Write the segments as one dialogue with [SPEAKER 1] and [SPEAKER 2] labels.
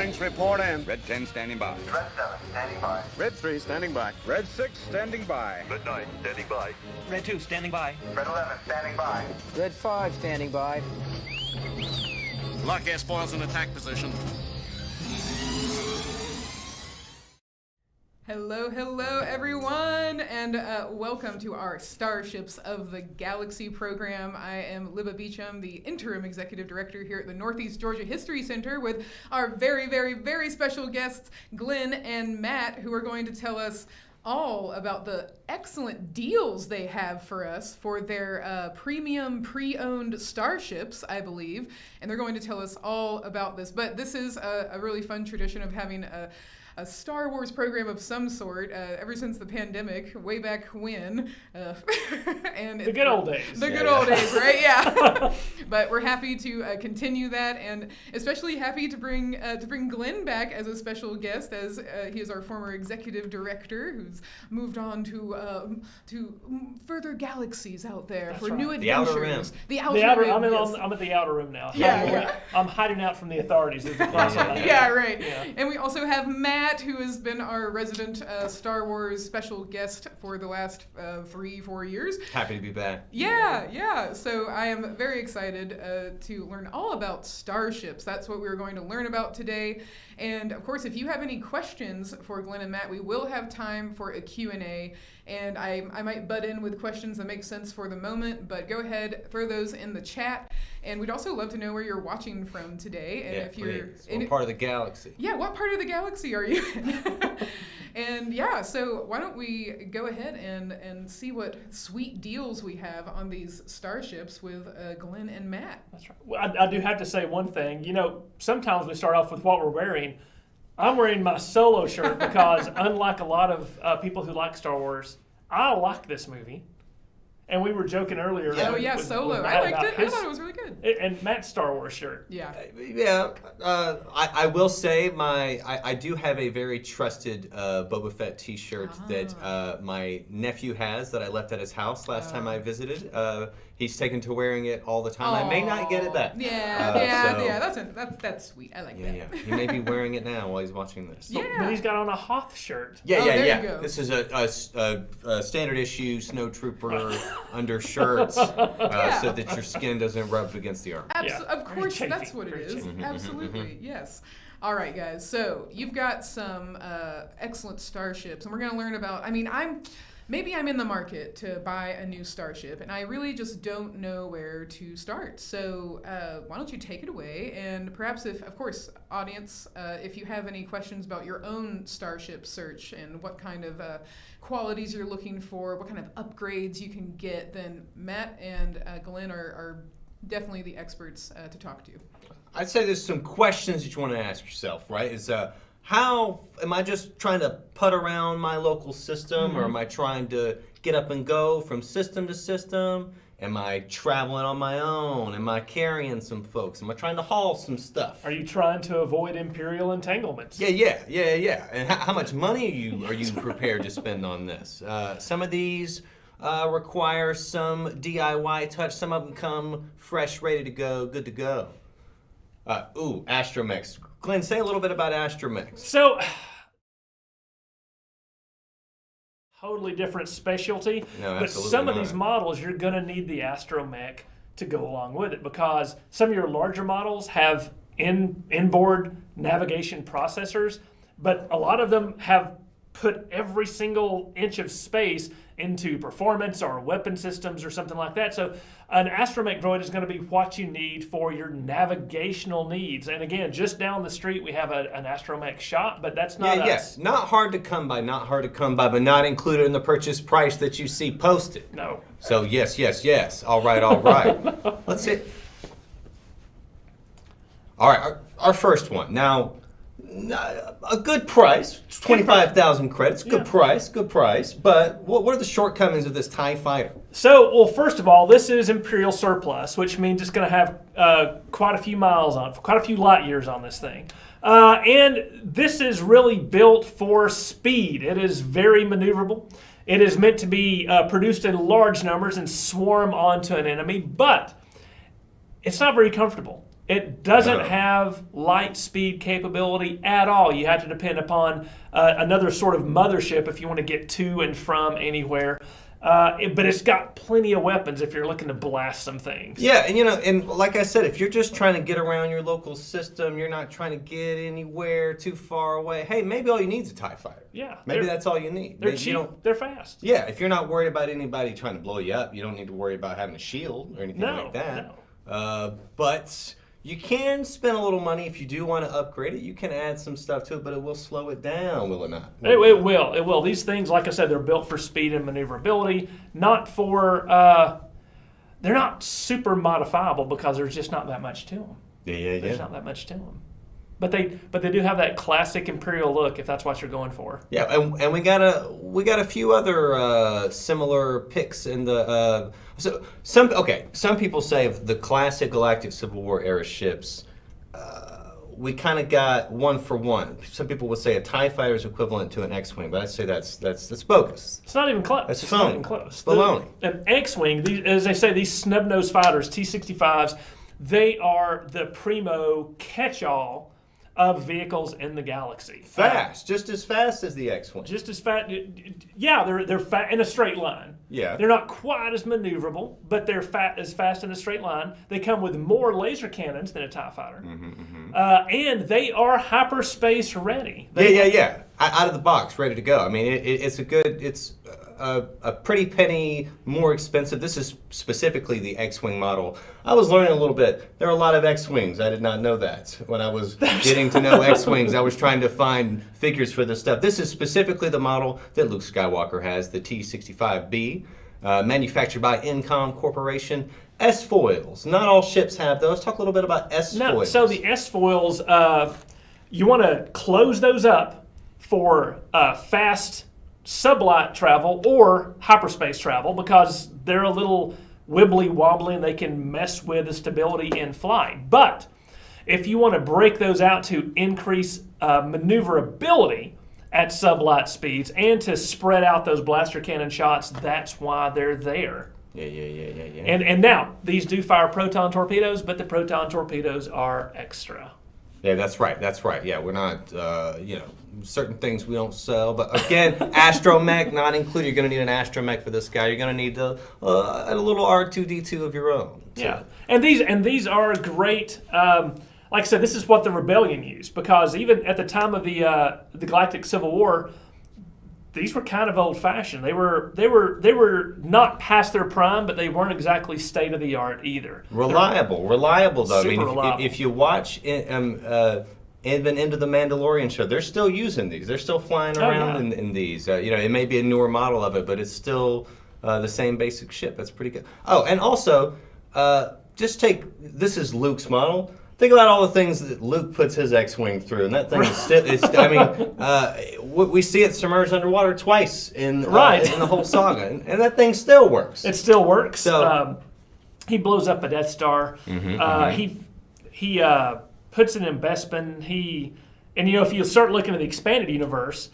[SPEAKER 1] Tanks report in.
[SPEAKER 2] Red 10 standing by.
[SPEAKER 3] Red 7 standing by.
[SPEAKER 1] Red 3 standing by.
[SPEAKER 2] Red 6 standing by.
[SPEAKER 3] Red 9 standing by.
[SPEAKER 4] Red 2 standing by.
[SPEAKER 3] Red 11 standing by.
[SPEAKER 5] Red 5 standing by.
[SPEAKER 1] Lock airfoils in attack position.
[SPEAKER 6] Hello, hello, everyone, and welcome to our Starships of the Galaxy program. I am Libba Beecham, the interim executive director here at the Northeast Georgia History Center, with our very, very, very special guests, Glen and Matt, who are going to tell us all about the excellent deals they have for us for their premium pre-owned starships, I believe, and they're going to tell us all about this. But this is a really fun tradition of having a Star Wars program of some sort ever since the pandemic, way back when. And
[SPEAKER 7] the good old days.
[SPEAKER 6] The good old days, right? Yeah. But we're happy to continue that, and especially happy to bring Glen back as a special guest, as he is our former executive director who's moved on to further galaxies out there. That's for new adventures.
[SPEAKER 7] The outer rim.
[SPEAKER 6] Yes.
[SPEAKER 7] I'm at the outer rim now.
[SPEAKER 6] Yeah.
[SPEAKER 7] I'm hiding out from the authorities.
[SPEAKER 6] Yeah, right.
[SPEAKER 7] Yeah.
[SPEAKER 6] And we also have Matt, who has been our resident Star Wars special guest for the last 3-4 years.
[SPEAKER 8] Happy to be back.
[SPEAKER 6] Yeah. So I am very excited to learn all about starships. That's what we're going to learn about today. And of course, if you have any questions for Glen and Matt, we will have time for a Q&A. And I might butt in with questions that make sense for the moment, but go ahead, throw those in the chat. And we'd also love to know where you're watching from today. And if you're
[SPEAKER 8] in what part of the galaxy.
[SPEAKER 6] Yeah, what part of the galaxy are you in? And yeah, so why don't we go ahead and see what sweet deals we have on these starships with Glen and Matt.
[SPEAKER 7] That's right. Well, I do have to say one thing. You know, sometimes we start off with what we're wearing. I'm wearing my Solo shirt because unlike a lot of people who like Star Wars, I like this movie. And we were joking earlier.
[SPEAKER 6] Solo. I liked it. I thought it was really good.
[SPEAKER 7] And Matt's Star Wars shirt.
[SPEAKER 6] Yeah.
[SPEAKER 8] I will say I do have a very trusted Boba Fett T-shirt that my nephew has that I left at his house last time I visited. He's taken to wearing it all the time. I may not get it back.
[SPEAKER 6] That's sweet. I like that.
[SPEAKER 8] Yeah. He may be wearing it now while he's watching this.
[SPEAKER 7] But he's got on a Hoth shirt.
[SPEAKER 6] There you go.
[SPEAKER 8] This is a standard issue snowtrooper undershirts so that your skin doesn't rub against the armor.
[SPEAKER 6] Of course, that's what it is. Absolutely, yes. All right, guys. So you've got some excellent starships, and we're going to learn about. Maybe I'm in the market to buy a new starship, and I really just don't know where to start. So why don't you take it away? And perhaps, audience, if you have any questions about your own starship search and what kind of qualities you're looking for, what kind of upgrades you can get, then Matt and Glen are definitely the experts to talk to.
[SPEAKER 8] I'd say there's some questions that you want to ask yourself, right? How am I just trying to putt around my local system, or am I trying to get up and go from system to system? Am I traveling on my own? Am I carrying some folks? Am I trying to haul some stuff?
[SPEAKER 7] Are you trying to avoid Imperial entanglements?
[SPEAKER 8] Yeah. And how much money are you prepared to spend on this? Some of these require some DIY touch. Some of them come fresh, ready to go, good to go. Astromechs. Glen, say a little bit about Astromechs.
[SPEAKER 7] So, totally different specialty.
[SPEAKER 8] No,
[SPEAKER 7] but some of these models, you're going to need the Astromech to go along with it, because some of your larger models have inboard navigation processors, but a lot of them have put every single inch of space into performance or weapon systems or something like that. So an Astromech droid is going to be what you need for your navigational needs. And again, just down the street we have an Astromech shop, but that's not us.
[SPEAKER 8] Not hard to come by, but not included in the purchase price that you see posted.
[SPEAKER 7] No.
[SPEAKER 8] So yes. All right. Let's see. All right, our first one. Now, a good price, 25,000 credits, good price, but what are the shortcomings of this TIE fighter?
[SPEAKER 7] So, well, first of all, this is Imperial surplus, which means it's going to have quite a few miles on, quite a few light years on this thing. And this is really built for speed. It is very maneuverable. It is meant to be produced in large numbers and swarm onto an enemy, but it's not very comfortable. It doesn't have light speed capability at all. You have to depend upon another sort of mothership if you want to get to and from anywhere. But it's got plenty of weapons if you're looking to blast some things.
[SPEAKER 8] Yeah, and and like I said, if you're just trying to get around your local system, you're not trying to get anywhere too far away. Hey, maybe all you need is a TIE fighter.
[SPEAKER 7] Yeah,
[SPEAKER 8] maybe that's all you need.
[SPEAKER 7] They're
[SPEAKER 8] maybe
[SPEAKER 7] cheap. They're fast.
[SPEAKER 8] Yeah, if you're not worried about anybody trying to blow you up, you don't need to worry about having a shield or anything like that.
[SPEAKER 7] No.
[SPEAKER 8] But you can spend a little money if you do want to upgrade it. You can add some stuff to it, but it will slow it down, will it not?
[SPEAKER 7] It will. It will. These things, like I said, they're built for speed and maneuverability, not for. They're not super modifiable because there's just not that much to them.
[SPEAKER 8] Yeah.
[SPEAKER 7] There's not that much to them. But they do have that classic Imperial look if that's what you're going for.
[SPEAKER 8] Yeah, and we got a few other similar picks in the some people say of the classic Galactic Civil War era ships, we kind of got one for one. Some people would say a TIE fighter is equivalent to an X-wing, but I'd say that's bogus.
[SPEAKER 7] It's not even close.
[SPEAKER 8] It's
[SPEAKER 7] not even close.
[SPEAKER 8] It's baloney.
[SPEAKER 7] An X-wing, as they say, these snub-nosed fighters, T-65s, they are the primo catch-all of vehicles in the galaxy.
[SPEAKER 8] Fast, just as fast as the X-wing.
[SPEAKER 7] Just as fast. Yeah, they're fat in a straight line.
[SPEAKER 8] Yeah.
[SPEAKER 7] They're not quite as maneuverable, but they're fast in a straight line. They come with more laser cannons than a TIE fighter. And they are hyperspace ready.
[SPEAKER 8] Yeah. Out of the box, ready to go. I mean, it's a pretty penny more expensive. This is specifically the X-Wing model. I was learning a little bit. There are a lot of X-Wings. I did not know that. When I was getting to know X-Wings, I was trying to find figures for this stuff. This is specifically the model that Luke Skywalker has, the T-65B, manufactured by Incom Corporation. S-foils. Not all ships have those. Talk a little bit about S-foils.
[SPEAKER 7] No, so the S-foils, you want to close those up for fast sublight travel or hyperspace travel because they're a little wibbly wobbly and they can mess with the stability in flight. But if you want to break those out to increase maneuverability at sublight speeds and to spread out those blaster cannon shots, that's why they're there.
[SPEAKER 8] Yeah.
[SPEAKER 7] And now, these do fire proton torpedoes, but the proton torpedoes are extra.
[SPEAKER 8] Yeah, that's right. Yeah, we're not, certain things we don't sell. But again, astromech not included. You're going to need an astromech for this guy. You're going to need a little R2-D2 of your own.
[SPEAKER 7] Yeah, and these are great. Like I said, this is what the Rebellion used because even at the time of the Galactic Civil War, these were kind of old-fashioned. They were not past their prime, but they weren't exactly state-of-the-art either. Reliable
[SPEAKER 8] though.
[SPEAKER 7] Super reliable.
[SPEAKER 8] If you watch even into the Mandalorian show, they're still using these.Ey're still flying around in these. It may be a newer model of it, but it's still the same basic ship. That's pretty good. Oh, and also, this is Luke's model. Think about all the things that Luke puts his X-Wing through, and that thing is still. We see it submerged underwater twice in the whole saga, and that thing still works.
[SPEAKER 7] It still works.
[SPEAKER 8] So
[SPEAKER 7] he blows up a Death Star. He puts it in Bespin. If you start looking at the expanded universe,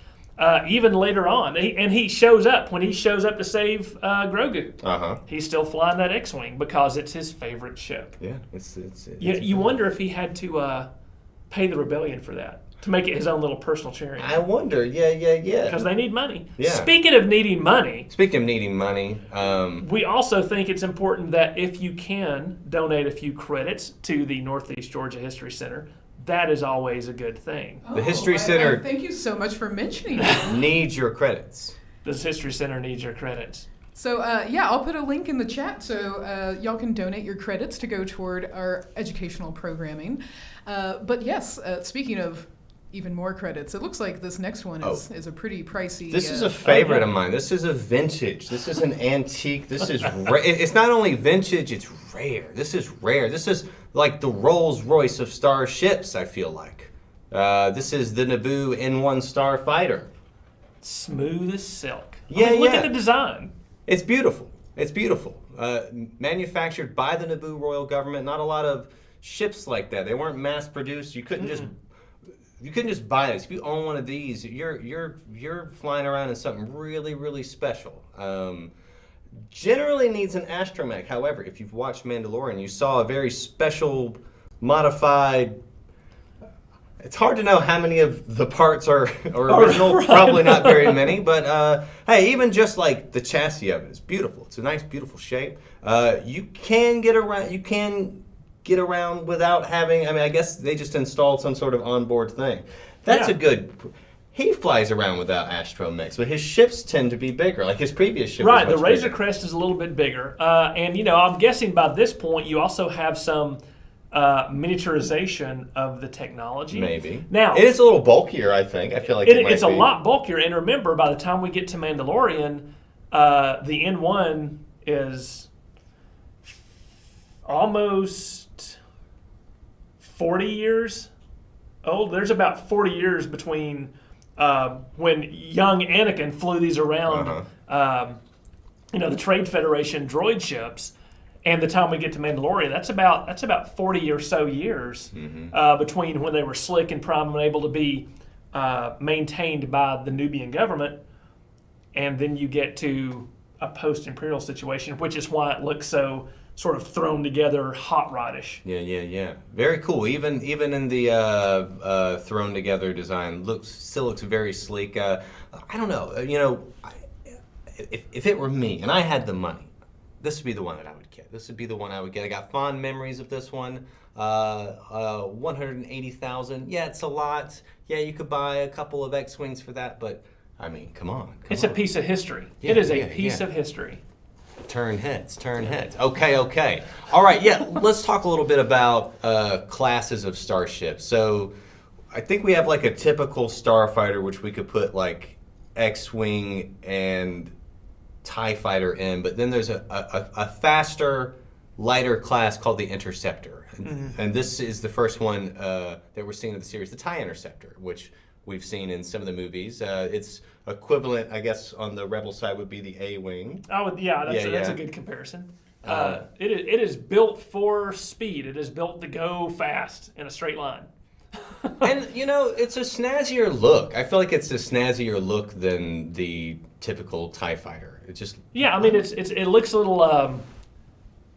[SPEAKER 7] even later on, he shows up when he shows up to save Grogu. He's still flying that X-wing because it's his favorite ship.
[SPEAKER 8] Yeah,
[SPEAKER 7] you wonder if he had to pay the Rebellion for that to make it his own little personal charity.
[SPEAKER 8] I wonder. Yeah.
[SPEAKER 7] Because they need money.
[SPEAKER 8] Yeah.
[SPEAKER 7] Speaking of needing money,
[SPEAKER 8] we
[SPEAKER 7] also think it's important that if you can donate a few credits to the Northeast Georgia History Center. That is always a good thing.
[SPEAKER 8] The History Center.
[SPEAKER 6] Thank you so much for mentioning that.
[SPEAKER 8] Needs your credits.
[SPEAKER 7] The History Center needs your credits.
[SPEAKER 6] So, I'll put a link in the chat so y'all can donate your credits to go toward our educational programming. But yes, speaking of even more credits, it looks like this next one is a pretty pricey.
[SPEAKER 8] This is a favorite of mine. This is a vintage. This is an antique. This is it's not only vintage, it's rare. This is rare. This is like the Rolls Royce of Starships, I feel like. This is the Naboo N1 Starfighter.
[SPEAKER 7] Smooth as silk.
[SPEAKER 8] Look
[SPEAKER 7] at the design.
[SPEAKER 8] It's beautiful. Manufactured by the Naboo royal government. Not a lot of ships like that. They weren't mass produced. You couldn't just buy this. If you own one of these, you're flying around in something really, really special. Generally needs an astromech. However, if you've watched Mandalorian, you saw a very special modified. It's hard to know how many of the parts are original. Right. Probably not very many, but hey, even just like the chassis of it is beautiful. It's a nice, beautiful shape. You can get around. You can get around without having. I mean, I guess they just installed some sort of onboard thing. That's a good. He flies around without astromechs, but his ships tend to be bigger. Like his previous ship.
[SPEAKER 7] Right,
[SPEAKER 8] was
[SPEAKER 7] the
[SPEAKER 8] much
[SPEAKER 7] Razor
[SPEAKER 8] bigger.
[SPEAKER 7] Crest is a little bit bigger, and I'm guessing by this point you also have some miniaturization of the technology.
[SPEAKER 8] Maybe.
[SPEAKER 7] Now
[SPEAKER 8] it is a little bulkier. I think. I feel like
[SPEAKER 7] it's a lot bulkier. And remember, by the time we get to Mandalorian, the N1 is almost 40 years old. There's about 40 years between when young Anakin flew these around, the Trade Federation droid ships, and the time we get to Mandalorian. That's about 40 or so years between when they were slick and prime and able to be maintained by the Nubian government, and then you get to a post-imperial situation, which is why it looks so sort of thrown together, hot rod-ish.
[SPEAKER 8] Yeah. Very cool. Even in the thrown together design, still looks very sleek. I don't know. If it were me and I had the money, this would be the one that I would get. This would be the one I would get. I got fond memories of this one. 180,000. Yeah, it's a lot. Yeah, you could buy a couple of X-wings for that, but I mean, come on.
[SPEAKER 7] It's a piece of history. It is a piece of history.
[SPEAKER 8] Turn heads. Okay. All right, let's talk a little bit about classes of starships. So I think we have like a typical starfighter, which we could put like X-wing and TIE fighter in, but then there's a faster, lighter class called the Interceptor. And this is the first one that we're seeing in the series, the TIE Interceptor, which we've seen in some of the movies. It's equivalent, I guess, on the Rebel side would be the A-wing.
[SPEAKER 7] That's a good comparison. It is built for speed. It is built to go fast in a straight line.
[SPEAKER 8] And, it's a snazzier look. I feel like it's a snazzier look than the typical TIE fighter. It just...
[SPEAKER 7] Yeah, I mean, it looks a little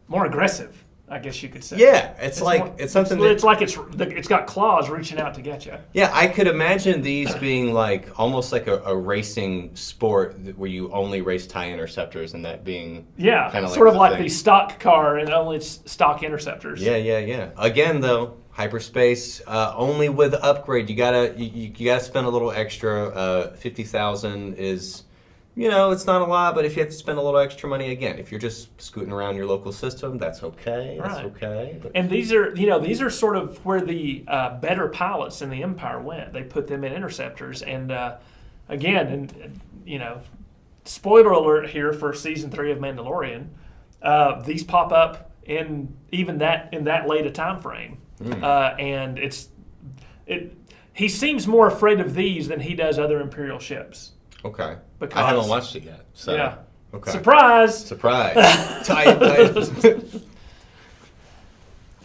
[SPEAKER 7] more aggressive, I guess you could say.
[SPEAKER 8] Yeah, it's something that...
[SPEAKER 7] It's like it's got claws reaching out to get you.
[SPEAKER 8] Yeah, I could imagine these being like almost like a racing sport where you only race TIE Interceptors, and that being kind of
[SPEAKER 7] sort of like the stock car, and only it's stock Interceptors.
[SPEAKER 8] Yeah. Again, though, hyperspace only with upgrade. You gotta spend a little extra. 50,000 is. It's not a lot, but if you have to spend a little extra money, again, if you're just scooting around your local system, that's okay. That's okay. But...
[SPEAKER 7] And these are sort of where the better pilots in the Empire went. They put them in interceptors, and spoiler alert here for season 3 of Mandalorian. These pop up in that late a time frame, and he seems more afraid of these than he does other Imperial ships.
[SPEAKER 8] Okay. I haven't watched it yet. So.
[SPEAKER 7] Yeah.
[SPEAKER 8] Okay.
[SPEAKER 7] Surprise.
[SPEAKER 8] Tight.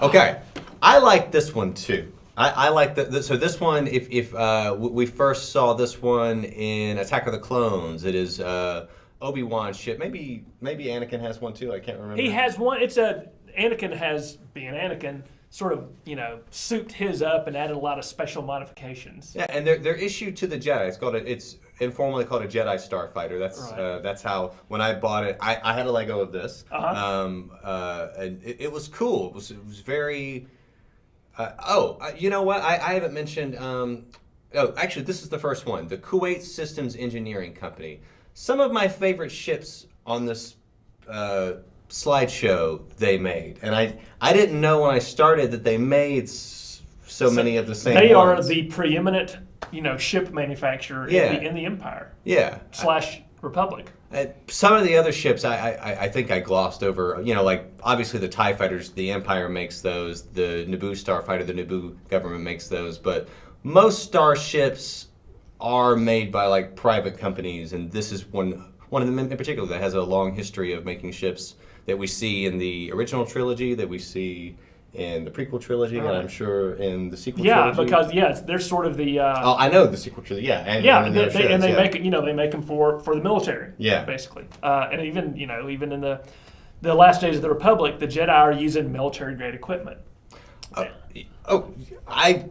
[SPEAKER 8] Okay. I like this one too. I like that. So this one, if we first saw this one in Attack of the Clones, it is Obi-Wan's ship. Maybe Anakin has one too. I can't remember.
[SPEAKER 7] He has one. Anakin has, being Anakin, sort of, souped his up and added a lot of special modifications.
[SPEAKER 8] Yeah, and they're issued to the Jedi. It's informally called a Jedi Starfighter. That's how, when I bought it, I had a Lego of this. And it was cool. It was very... you know what? I haven't mentioned... actually, this is the first one. The Kuwait Systems Engineering Company. Some of my favorite ships on this slideshow they made. And I didn't know when I started that they made so many of the same
[SPEAKER 7] They
[SPEAKER 8] ones.
[SPEAKER 7] are the preeminent, ship manufacturer in the Empire.
[SPEAKER 8] Yeah.
[SPEAKER 7] / Republic.
[SPEAKER 8] Some of the other ships I think I glossed over. Like obviously the TIE fighters, the Empire makes those. The Naboo starfighter, the Naboo government makes those. But most starships are made by like private companies, and this is one of them in particular that has a long history of making ships that we see in the original trilogy, that we see in the prequel trilogy, and I'm sure in the sequel trilogy.
[SPEAKER 7] Because they're sort of the.
[SPEAKER 8] I know the sequel trilogy. Yeah, and
[SPEAKER 7] they make it. They make them for the military.
[SPEAKER 8] Yeah,
[SPEAKER 7] basically, and even in the last days of the Republic, the Jedi are using military grade equipment.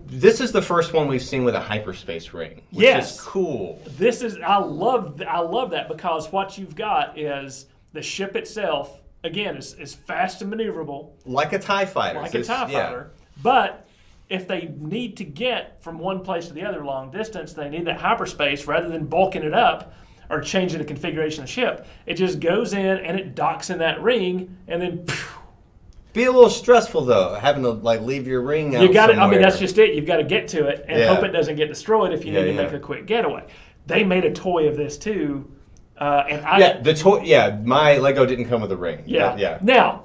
[SPEAKER 8] This is the first one we've seen with a hyperspace ring, which
[SPEAKER 7] Yes.
[SPEAKER 8] is cool.
[SPEAKER 7] I love that because what you've got is the ship itself, again, is fast and maneuverable,
[SPEAKER 8] Like a TIE fighter.
[SPEAKER 7] like a TIE
[SPEAKER 8] Yeah.
[SPEAKER 7] fighter. But if they need to get from one place to the other long distance, they need that hyperspace rather than bulking it up or changing the configuration of the ship. It just goes in and it docks in that ring, and then
[SPEAKER 8] Be a little stressful though, having to like leave your ring out.
[SPEAKER 7] you got it. I mean,
[SPEAKER 8] somewhere.
[SPEAKER 7] that's just it. You've got to get to it and
[SPEAKER 8] Yeah.
[SPEAKER 7] hope it doesn't get destroyed if you need to
[SPEAKER 8] Yeah.
[SPEAKER 7] make a quick getaway. They made a toy of this too, and
[SPEAKER 8] the toy. Yeah, my Lego didn't come with a ring.
[SPEAKER 7] Yeah.
[SPEAKER 8] But, yeah.
[SPEAKER 7] Now,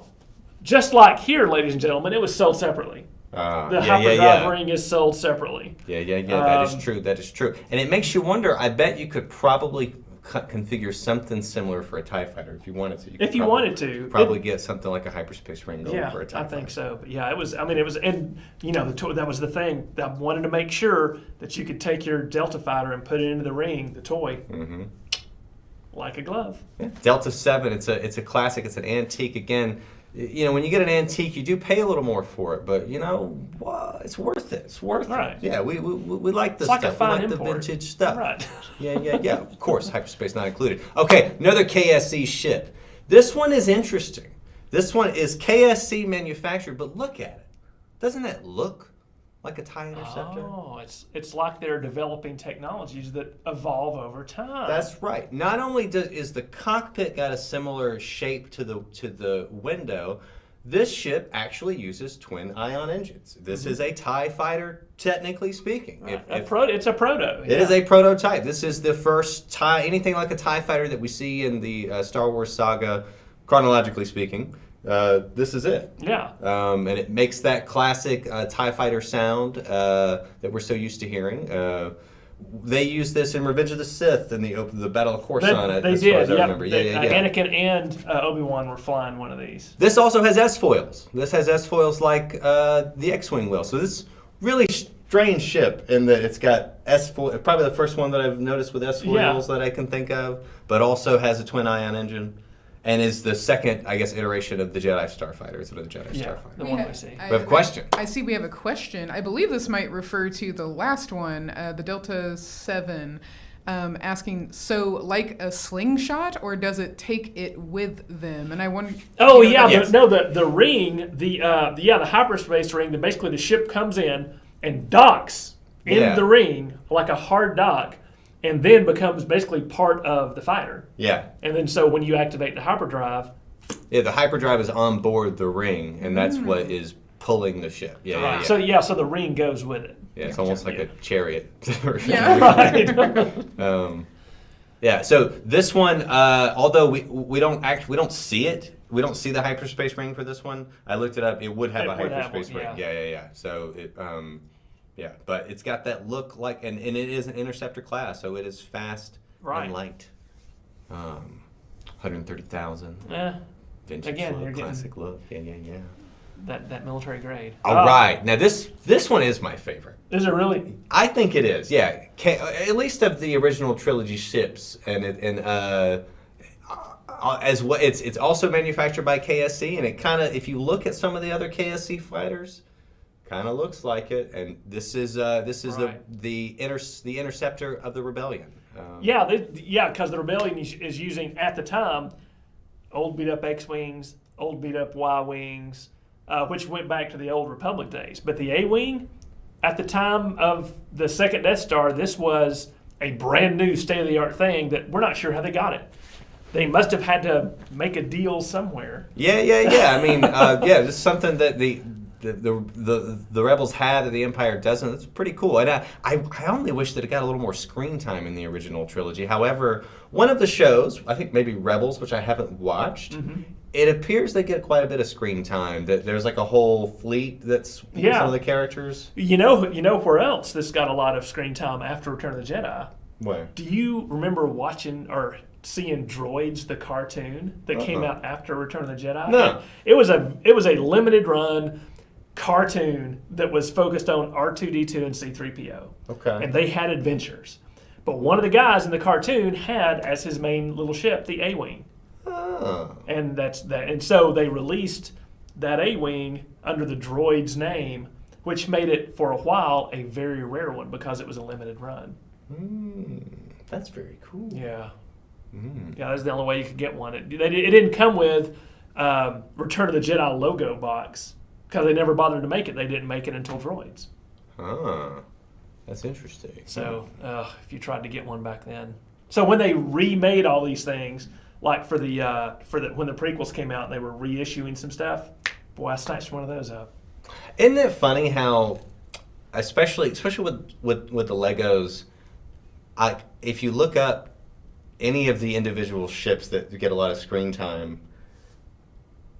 [SPEAKER 7] just like here, ladies and gentlemen, it was sold separately. The hyperdrive ring is sold separately.
[SPEAKER 8] Yeah. That is true. That is true. And it makes you wonder. I bet you could probably configure something similar for a TIE fighter if you wanted to.
[SPEAKER 7] If you wanted to.
[SPEAKER 8] Probably get something like a hyperspace ring going
[SPEAKER 7] Yeah,
[SPEAKER 8] for a TIE
[SPEAKER 7] I
[SPEAKER 8] fighter.
[SPEAKER 7] think so. But yeah, it was. I mean, it was, and you know, that was the thing. I wanted to make sure that you could take your Delta fighter and put it into the ring, the toy, like a glove.
[SPEAKER 8] Yeah. Delta 7, it's a classic. It's an antique. Again, you know, when you get an antique, you do pay a little more for it, but you know, well, it's worth it. It's worth
[SPEAKER 7] Right.
[SPEAKER 8] it. Yeah, we like this
[SPEAKER 7] It's like a
[SPEAKER 8] stuff.
[SPEAKER 7] fine
[SPEAKER 8] we like
[SPEAKER 7] import.
[SPEAKER 8] the vintage stuff.
[SPEAKER 7] Right.
[SPEAKER 8] Yeah. Of course, hyperspace not included. Okay, another KSC ship. This one is interesting. This one is KSC manufactured, but look at it. Doesn't that look like a TIE Interceptor?
[SPEAKER 7] Oh, it's like they're developing technologies that evolve over time.
[SPEAKER 8] That's right. Not only is the cockpit got a similar shape to the window, this ship actually uses twin ion engines. This is a TIE fighter, technically speaking.
[SPEAKER 7] Right. It's a proto.
[SPEAKER 8] It is a prototype. This is the first TIE, anything like a TIE fighter that we see in the Star Wars saga, chronologically speaking. This is it.
[SPEAKER 7] Yeah.
[SPEAKER 8] And it makes that classic TIE fighter sound that we're so used to hearing. They used this in Revenge of the Sith in the Battle of Coruscant.
[SPEAKER 7] They
[SPEAKER 8] as
[SPEAKER 7] did.
[SPEAKER 8] far as I
[SPEAKER 7] Yep.
[SPEAKER 8] remember. Yeah.
[SPEAKER 7] Anakin and Obi-Wan were flying one of these.
[SPEAKER 8] This also has S-foils. This has S-foils like the X-Wing will. So this really strange ship in that it's got S-foil. Probably the first one that I've noticed with S-foils that I can think of, but also has a twin ion engine. And is the second, I guess, iteration of the Jedi Starfighter. It's one of the Jedi Starfighter.
[SPEAKER 7] The one we see.
[SPEAKER 8] We have a question.
[SPEAKER 6] I see we have a question. I believe this might refer to the last one, the Delta 7, asking, so like a slingshot, or does it take it with them? And I wonder.
[SPEAKER 7] Oh
[SPEAKER 6] you know,
[SPEAKER 7] yeah,
[SPEAKER 8] Yes.
[SPEAKER 7] the ring, the hyperspace ring. Basically, the ship comes in and docks in the ring like a hard dock, and then becomes basically part of the fighter.
[SPEAKER 8] Yeah.
[SPEAKER 7] And then so when you activate the hyperdrive,
[SPEAKER 8] Yeah, the hyperdrive is on board the ring, and that's what is pulling the ship. Yeah.
[SPEAKER 7] so the ring goes with it.
[SPEAKER 8] Yeah, it's almost like a chariot.
[SPEAKER 6] Yeah.
[SPEAKER 7] Right.
[SPEAKER 8] Yeah. So this one, although we don't see it, we don't see the hyperspace ring for this one. I looked it up. It would have
[SPEAKER 7] It
[SPEAKER 8] a
[SPEAKER 7] would have
[SPEAKER 8] hyperspace
[SPEAKER 7] one,
[SPEAKER 8] ring. Yeah. So it, but it's got that look like, and it is an interceptor class, so it is fast and light. 130,000. Vintage
[SPEAKER 7] Again, you're
[SPEAKER 8] look,
[SPEAKER 7] getting
[SPEAKER 8] classic look. Yeah.
[SPEAKER 7] that military grade.
[SPEAKER 8] All right. Now this one is my favorite.
[SPEAKER 7] Is it really?
[SPEAKER 8] I think it is. Yeah. At least of the original trilogy ships, as what it's also manufactured by KSC, and it kind of, if you look at some of the other KSC fighters, kind of looks like it. And this is
[SPEAKER 7] Right.
[SPEAKER 8] the interceptor of the rebellion.
[SPEAKER 7] Because the rebellion is using at the time old beat up X-wings, old beat up Y-wings, which went back to the old Republic days. But the A-wing, at the time of the second Death Star, this was a brand new state-of-the-art thing that we're not sure how they got it. They must have had to make a deal somewhere.
[SPEAKER 8] Yeah. I mean, this is something that the Rebels had that the Empire doesn't. It's pretty cool. And I only wish that it got a little more screen time in the original trilogy. However, one of the shows, I think maybe Rebels, which I haven't watched, it appears they get quite a bit of screen time. That there's like a whole fleet that's some of the characters.
[SPEAKER 7] You know where else this got a lot of screen time after Return of the Jedi?
[SPEAKER 8] Where?
[SPEAKER 7] Do you remember watching or seeing Droids, the cartoon that came out after Return of the Jedi?
[SPEAKER 8] No.
[SPEAKER 7] It was a limited run cartoon that was focused on R2-D2 and C-3PO.
[SPEAKER 8] Okay.
[SPEAKER 7] And they had adventures. But one of the guys in the cartoon had as his main little ship the A-Wing.
[SPEAKER 8] Oh.
[SPEAKER 7] And that's that. And so they released that A-wing under the droid's name, which made it for a while a very rare one because it was a limited run.
[SPEAKER 8] That's very cool.
[SPEAKER 7] Yeah. Yeah, that's the only way you could get one. It didn't come with Return of the Jedi logo box because they never bothered to make it. They didn't make it until droids.
[SPEAKER 8] That's interesting.
[SPEAKER 7] So if you tried to get one back then. So when they remade all these things, like for the when the prequels came out and they were reissuing some stuff, boy, I snatched one of those up.
[SPEAKER 8] Isn't it funny how, especially with the Legos, if you look up any of the individual ships that get a lot of screen time,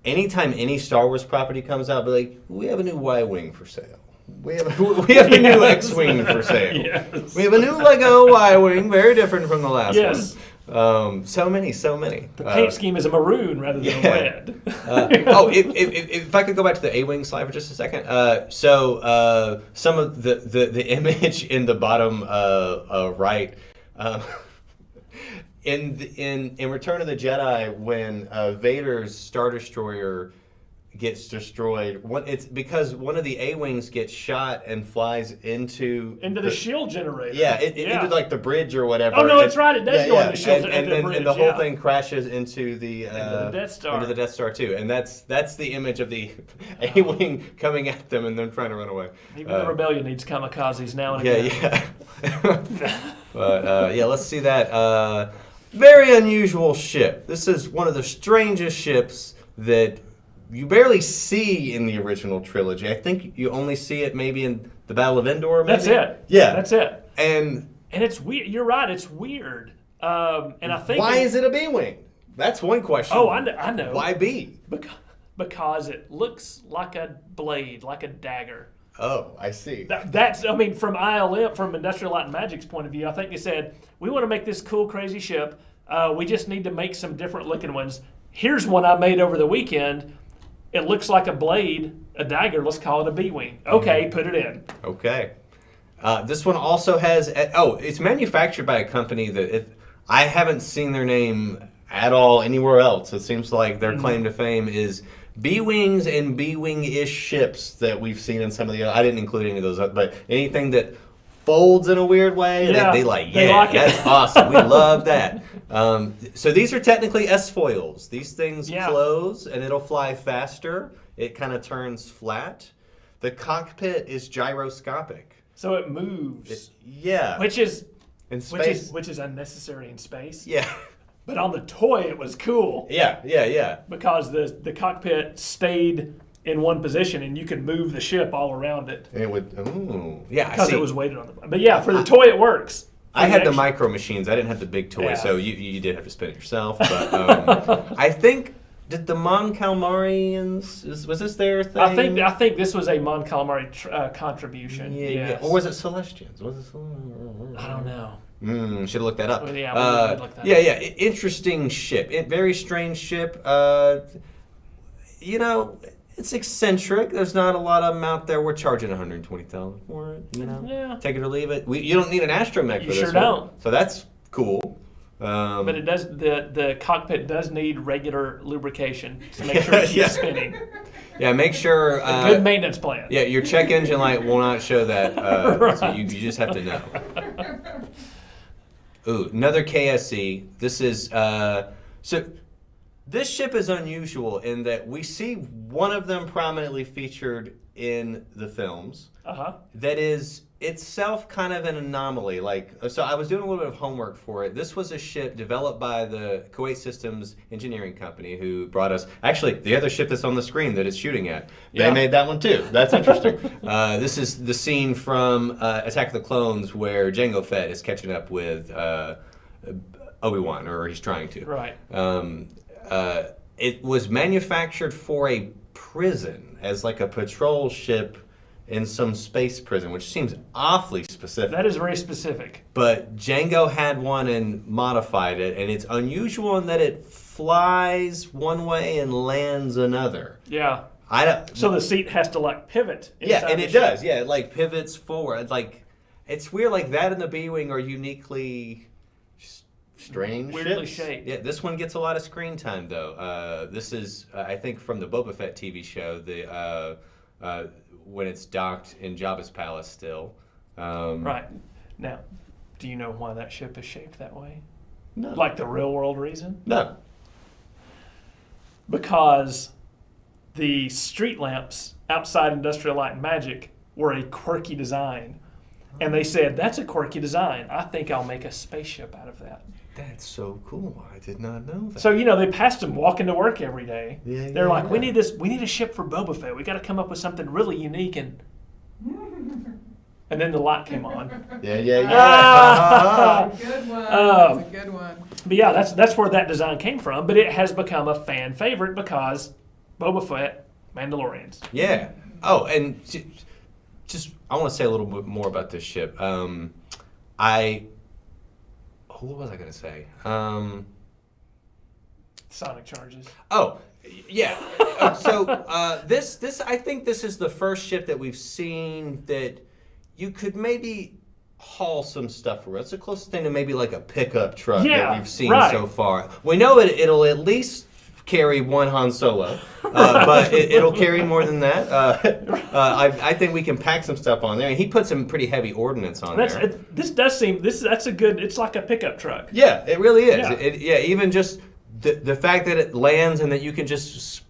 [SPEAKER 8] anytime any Star Wars property comes out, be like, we have a new Y-wing for sale. We have a new X-wing for sale.
[SPEAKER 7] Yes.
[SPEAKER 8] We have a new Lego Y-wing, very different from the last
[SPEAKER 7] Yes.
[SPEAKER 8] one. So many.
[SPEAKER 7] The paint scheme is a maroon rather than a red.
[SPEAKER 8] If I could go back to the A-wing slide for just a second. So some of the image in the bottom right. In Return of the Jedi, when Vader's Star Destroyer gets destroyed, it's because one of the A-wings gets shot and flies into
[SPEAKER 7] the shield generator.
[SPEAKER 8] Yeah, into like the bridge or whatever.
[SPEAKER 7] Oh no, it's right. It does go into the shield generator.
[SPEAKER 8] And the whole thing crashes into the
[SPEAKER 7] Death Star.
[SPEAKER 8] Into the Death Star too, and that's the image of the A-wing coming at them and them trying to run away.
[SPEAKER 7] Even the rebellion needs kamikazes now and again.
[SPEAKER 8] But let's see that. Very unusual ship. This is one of the strangest ships that you barely see in the original trilogy. I think you only see it maybe in the Battle of Endor. Maybe?
[SPEAKER 7] That's it.
[SPEAKER 8] Yeah,
[SPEAKER 7] that's it.
[SPEAKER 8] And
[SPEAKER 7] it's weird. You're right. It's weird. And I think
[SPEAKER 8] why is it a B-wing? That's one question.
[SPEAKER 7] Oh, I know.
[SPEAKER 8] Why B?
[SPEAKER 7] Because it looks like a blade, like a dagger.
[SPEAKER 8] Oh, I see.
[SPEAKER 7] That's from ILM, from Industrial Light and Magic's point of view, I think they said, we want to make this cool, crazy ship. We just need to make some different looking ones. Here's one I made over the weekend. It looks like a blade, a dagger. Let's call it a B-wing. Okay, put it in.
[SPEAKER 8] Okay. This one also has, it's manufactured by a company that I haven't seen their name at all anywhere else. It seems like their claim to fame is B-wings and B-wing-ish ships that we've seen in some of the other. I didn't include any of those, but anything that folds in a weird way, they like that's awesome. We love that. So these are technically S-foils. These things close and it'll fly faster. It kind of turns flat. The cockpit is gyroscopic.
[SPEAKER 7] So it moves.
[SPEAKER 8] Which is in space.
[SPEAKER 7] Which is unnecessary in space.
[SPEAKER 8] Yeah.
[SPEAKER 7] But on the toy, it was cool.
[SPEAKER 8] Yeah.
[SPEAKER 7] Because the cockpit stayed in one position, and you could move the ship all around it.
[SPEAKER 8] And it would,
[SPEAKER 7] because it was weighted on the. But yeah, for the toy, it works.
[SPEAKER 8] I had the micro machines. I didn't have the big toy, so you did have to spin it yourself. But I think. Did the Mon Calamarians, was this their thing?
[SPEAKER 7] I think this was a Mon Calamari contribution.
[SPEAKER 8] Yeah. Or was it Celestians?
[SPEAKER 7] I don't know.
[SPEAKER 8] Should have looked that up.
[SPEAKER 7] Well, yeah, we look that up.
[SPEAKER 8] Yeah. Interesting ship. Very strange ship. It's eccentric. There's not a lot of them out there. We're charging $120,000 for it.
[SPEAKER 7] Yeah.
[SPEAKER 8] Take it or leave it. You don't need an astromech for this.
[SPEAKER 7] You sure
[SPEAKER 8] one.
[SPEAKER 7] don't.
[SPEAKER 8] So that's cool.
[SPEAKER 7] But it does. The cockpit does need regular lubrication to make sure it keeps spinning.
[SPEAKER 8] Yeah, make sure.
[SPEAKER 7] A good maintenance plan.
[SPEAKER 8] Yeah, your check engine light will not show that.
[SPEAKER 7] Right.
[SPEAKER 8] So you just have to know. Ooh, another KSC. This is so. This ship is unusual in that we see one of them prominently featured in the films. That is itself kind of an anomaly. So I was doing a little bit of homework for it. This was a ship developed by the Kuwait Systems Engineering Company who brought us, actually, the other ship that's on the screen that it's shooting at. They made that one too. That's interesting. This is the scene from Attack of the Clones where Jango Fett is catching up with Obi-Wan, or he's trying to.
[SPEAKER 7] Right.
[SPEAKER 8] It was manufactured for a prison as like a patrol ship in some space prison, which seems awfully specific.
[SPEAKER 7] That is very specific.
[SPEAKER 8] But Django had one and modified it, and it's unusual in that it flies one way and lands another.
[SPEAKER 7] Yeah. So the seat has to pivot.
[SPEAKER 8] Yeah, and it does. Yeah, it pivots forward. It's weird. That and the B-wing are uniquely strange
[SPEAKER 7] weirdly
[SPEAKER 8] ships.
[SPEAKER 7] shaped.
[SPEAKER 8] Yeah, this one gets a lot of screen time though. This is, I think, from the Boba Fett TV show. When it's docked in Jabba's palace still.
[SPEAKER 7] Right. Now, do you know why that ship is shaped that way?
[SPEAKER 8] No.
[SPEAKER 7] Like the real world reason?
[SPEAKER 8] No.
[SPEAKER 7] Because the street lamps outside Industrial Light and Magic were a quirky design. And they said, that's a quirky design. I think I'll make a spaceship out of that.
[SPEAKER 8] That's so cool. I did not know that.
[SPEAKER 7] So, they passed him walking to work every day.
[SPEAKER 8] Yeah,
[SPEAKER 7] They're like, we
[SPEAKER 8] yeah.
[SPEAKER 7] need this. We need a ship for Boba Fett. We got to come up with something really unique. And then the light came on.
[SPEAKER 8] Yeah.
[SPEAKER 6] That's a good one. That's a good one.
[SPEAKER 7] But yeah, that's where that design came from. But it has become a fan favorite because Boba Fett, Mandalorians.
[SPEAKER 8] Yeah. Oh, and just I want to say a little bit more about this ship. What was I going to say?
[SPEAKER 7] Sonic charges.
[SPEAKER 8] Oh, yeah. This I think this is the first ship that we've seen that you could maybe haul some stuff for. It's the closest thing to maybe like a pickup truck that we've seen so far. We know it'll at least carry one Han Solo, but it'll carry more than that. I think we can pack some stuff on there, and he put some pretty heavy ordnance on there.
[SPEAKER 7] That's a good. It's like a pickup truck.
[SPEAKER 8] Yeah, it really is.
[SPEAKER 7] Yeah.
[SPEAKER 8] Even just the fact that it lands and that you can just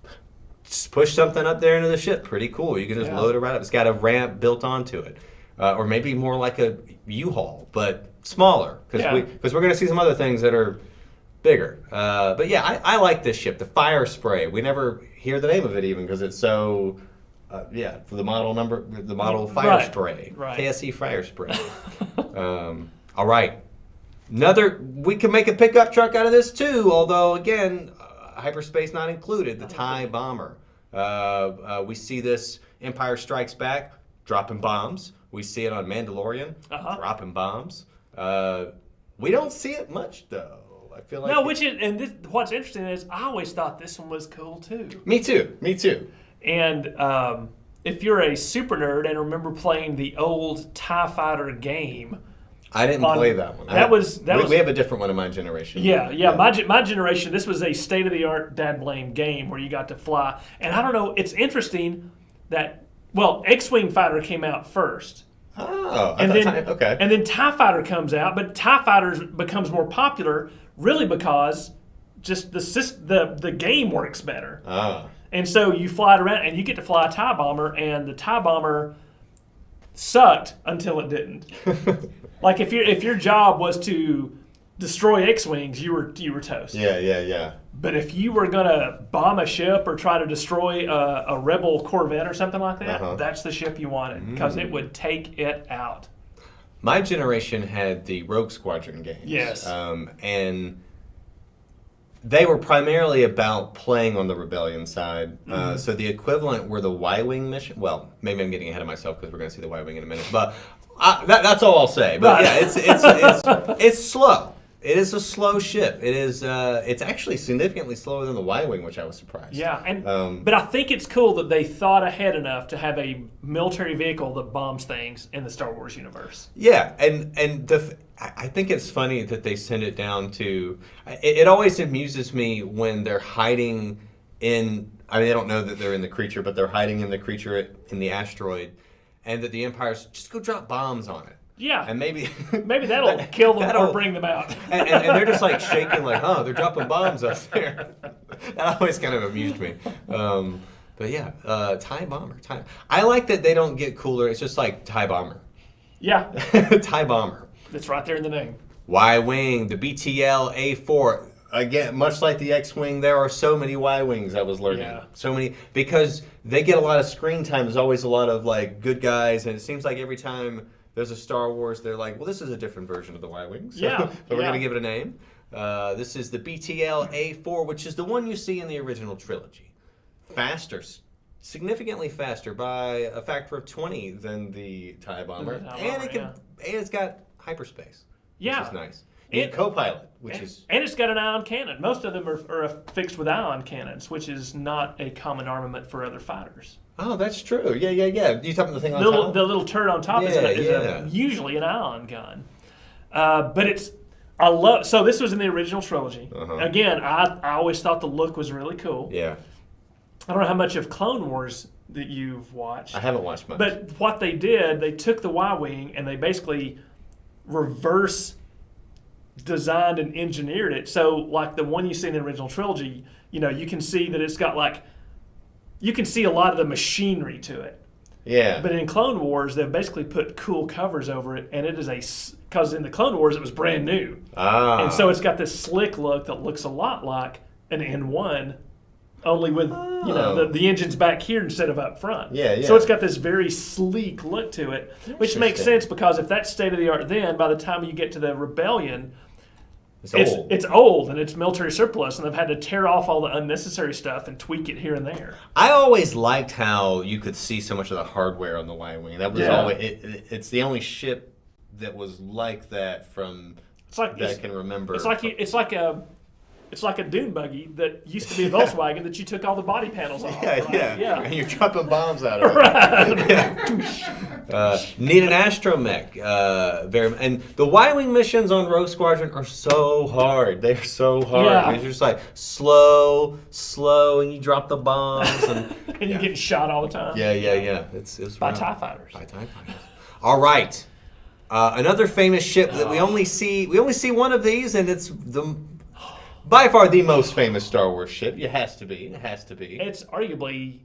[SPEAKER 8] push something up there into the ship, pretty cool. You can just load it right up. It's got a ramp built onto it, or maybe more like a U-Haul, but smaller, because we're going to see some other things that are bigger. But yeah, I like this ship. The fire spray. We never hear the name of it even because it's so. For the model fire spray, KSE fire spray. All right, we can make a pickup truck out of this too. Although again, hyperspace not included. The TIE bomber. We see this Empire Strikes Back dropping bombs. We see it on Mandalorian dropping bombs. We don't see it much though. I feel like
[SPEAKER 7] what's interesting is I always thought this one was cool too.
[SPEAKER 8] Me too.
[SPEAKER 7] And if you're a super nerd and remember playing the old TIE Fighter game,
[SPEAKER 8] I didn't play that one. We have a different one in my generation.
[SPEAKER 7] Yeah. My generation, this was a state-of-the-art dad blame game where you got to fly. And I don't know, it's interesting that X-Wing Fighter came out first.
[SPEAKER 8] Oh,
[SPEAKER 7] and then
[SPEAKER 8] okay.
[SPEAKER 7] And then TIE Fighter comes out, but TIE Fighter becomes more popular really because just the game works better. And so you fly it around and you get to fly a TIE bomber, and the TIE bomber sucked until it didn't. Like if your job was to destroy X-Wings, you were toast.
[SPEAKER 8] Yeah.
[SPEAKER 7] But if you were gonna bomb a ship or try to destroy a rebel Corvette or something like that, that's the ship you wanted because it would take it out.
[SPEAKER 8] My generation had the Rogue Squadron games.
[SPEAKER 7] Yes.
[SPEAKER 8] And they were primarily about playing on the Rebellion side. So the equivalent were the Y-Wing mission. Well, maybe I'm getting ahead of myself because we're going to see the Y-Wing in a minute. But that's all I'll say. But yeah, it's slow. It is a slow ship. It is. It's actually significantly slower than the Y-Wing, which I was surprised.
[SPEAKER 7] Yeah, but I think it's cool that they thought ahead enough to have a military vehicle that bombs things in the Star Wars universe.
[SPEAKER 8] Yeah, I think it's funny that they send it down to. It always amuses me when they're hiding in. I mean, they don't know that they're in the creature, but they're hiding in the creature in the asteroid, and that the Empire's just go drop bombs on it.
[SPEAKER 7] Yeah,
[SPEAKER 8] and maybe
[SPEAKER 7] that'll kill them or bring them out.
[SPEAKER 8] and they're just like shaking, like, oh, they're dropping bombs up there. That always kind of amused me. But yeah, TIE bomber. I like that they don't get cooler. It's just like TIE bomber.
[SPEAKER 7] Yeah,
[SPEAKER 8] TIE bomber.
[SPEAKER 7] It's right there in the name.
[SPEAKER 8] Y-wing, the BTL A4. Again, much like the X-wing, there are so many Y-wings. I was learning so many because they get a lot of screen time. There's always a lot of like good guys, and it seems like every time there's a Star Wars, they're like, well, this is a different version of the Y-Wing. So, so we're going to give it a name. This is the BTL A4, which is the one you see in the original trilogy. Faster, significantly faster by a factor of 20 than the TIE Bomber. And it's got hyperspace, which is nice. And co-pilot,
[SPEAKER 7] and it's got an ion cannon. Most of them are fixed with ion cannons, which is not a common armament for other fighters.
[SPEAKER 8] Oh, that's true. Yeah. You talking the thing on top?
[SPEAKER 7] The little turret on top is usually an ion gun. But So this was in the original trilogy. Again, I always thought the look was really cool.
[SPEAKER 8] Yeah.
[SPEAKER 7] I don't know how much of Clone Wars that you've watched.
[SPEAKER 8] I haven't watched much.
[SPEAKER 7] But what they did, they took the Y-wing and they basically reverse designed and engineered it. So like the one you see in the original trilogy, you can see that it's got you can see a lot of the machinery to it.
[SPEAKER 8] Yeah.
[SPEAKER 7] But in Clone Wars, they've basically put cool covers over it, and it is because in the Clone Wars it was brand new. And so it's got this slick look that looks a lot like an N1, only with the engine's back here instead of up front.
[SPEAKER 8] Yeah.
[SPEAKER 7] So it's got this very sleek look to it, which makes sense because if that's state of the art then, by the time you get to the Rebellion, it's old and it's military surplus, and they've had to tear off all the unnecessary stuff and tweak it here and there.
[SPEAKER 8] I always liked how you could see so much of the hardware on the Y-wing. That was always it's the only ship that was like that that I can remember.
[SPEAKER 7] It's like a dune buggy that used to be a Volkswagen that you took all the body panels off.
[SPEAKER 8] Yeah. And you're dropping bombs out of it. Need an astromech. And the Y-wing missions on Rogue Squadron are so hard. They're so hard.
[SPEAKER 7] Yeah.
[SPEAKER 8] It's just like slow, and you drop the bombs. And
[SPEAKER 7] you're getting shot all the time.
[SPEAKER 8] Yeah. It's
[SPEAKER 7] by
[SPEAKER 8] rough.
[SPEAKER 7] TIE fighters.
[SPEAKER 8] All right. Another famous ship that we only see one of these, and it's by far the most famous Star Wars ship. It has to be.
[SPEAKER 7] It's arguably,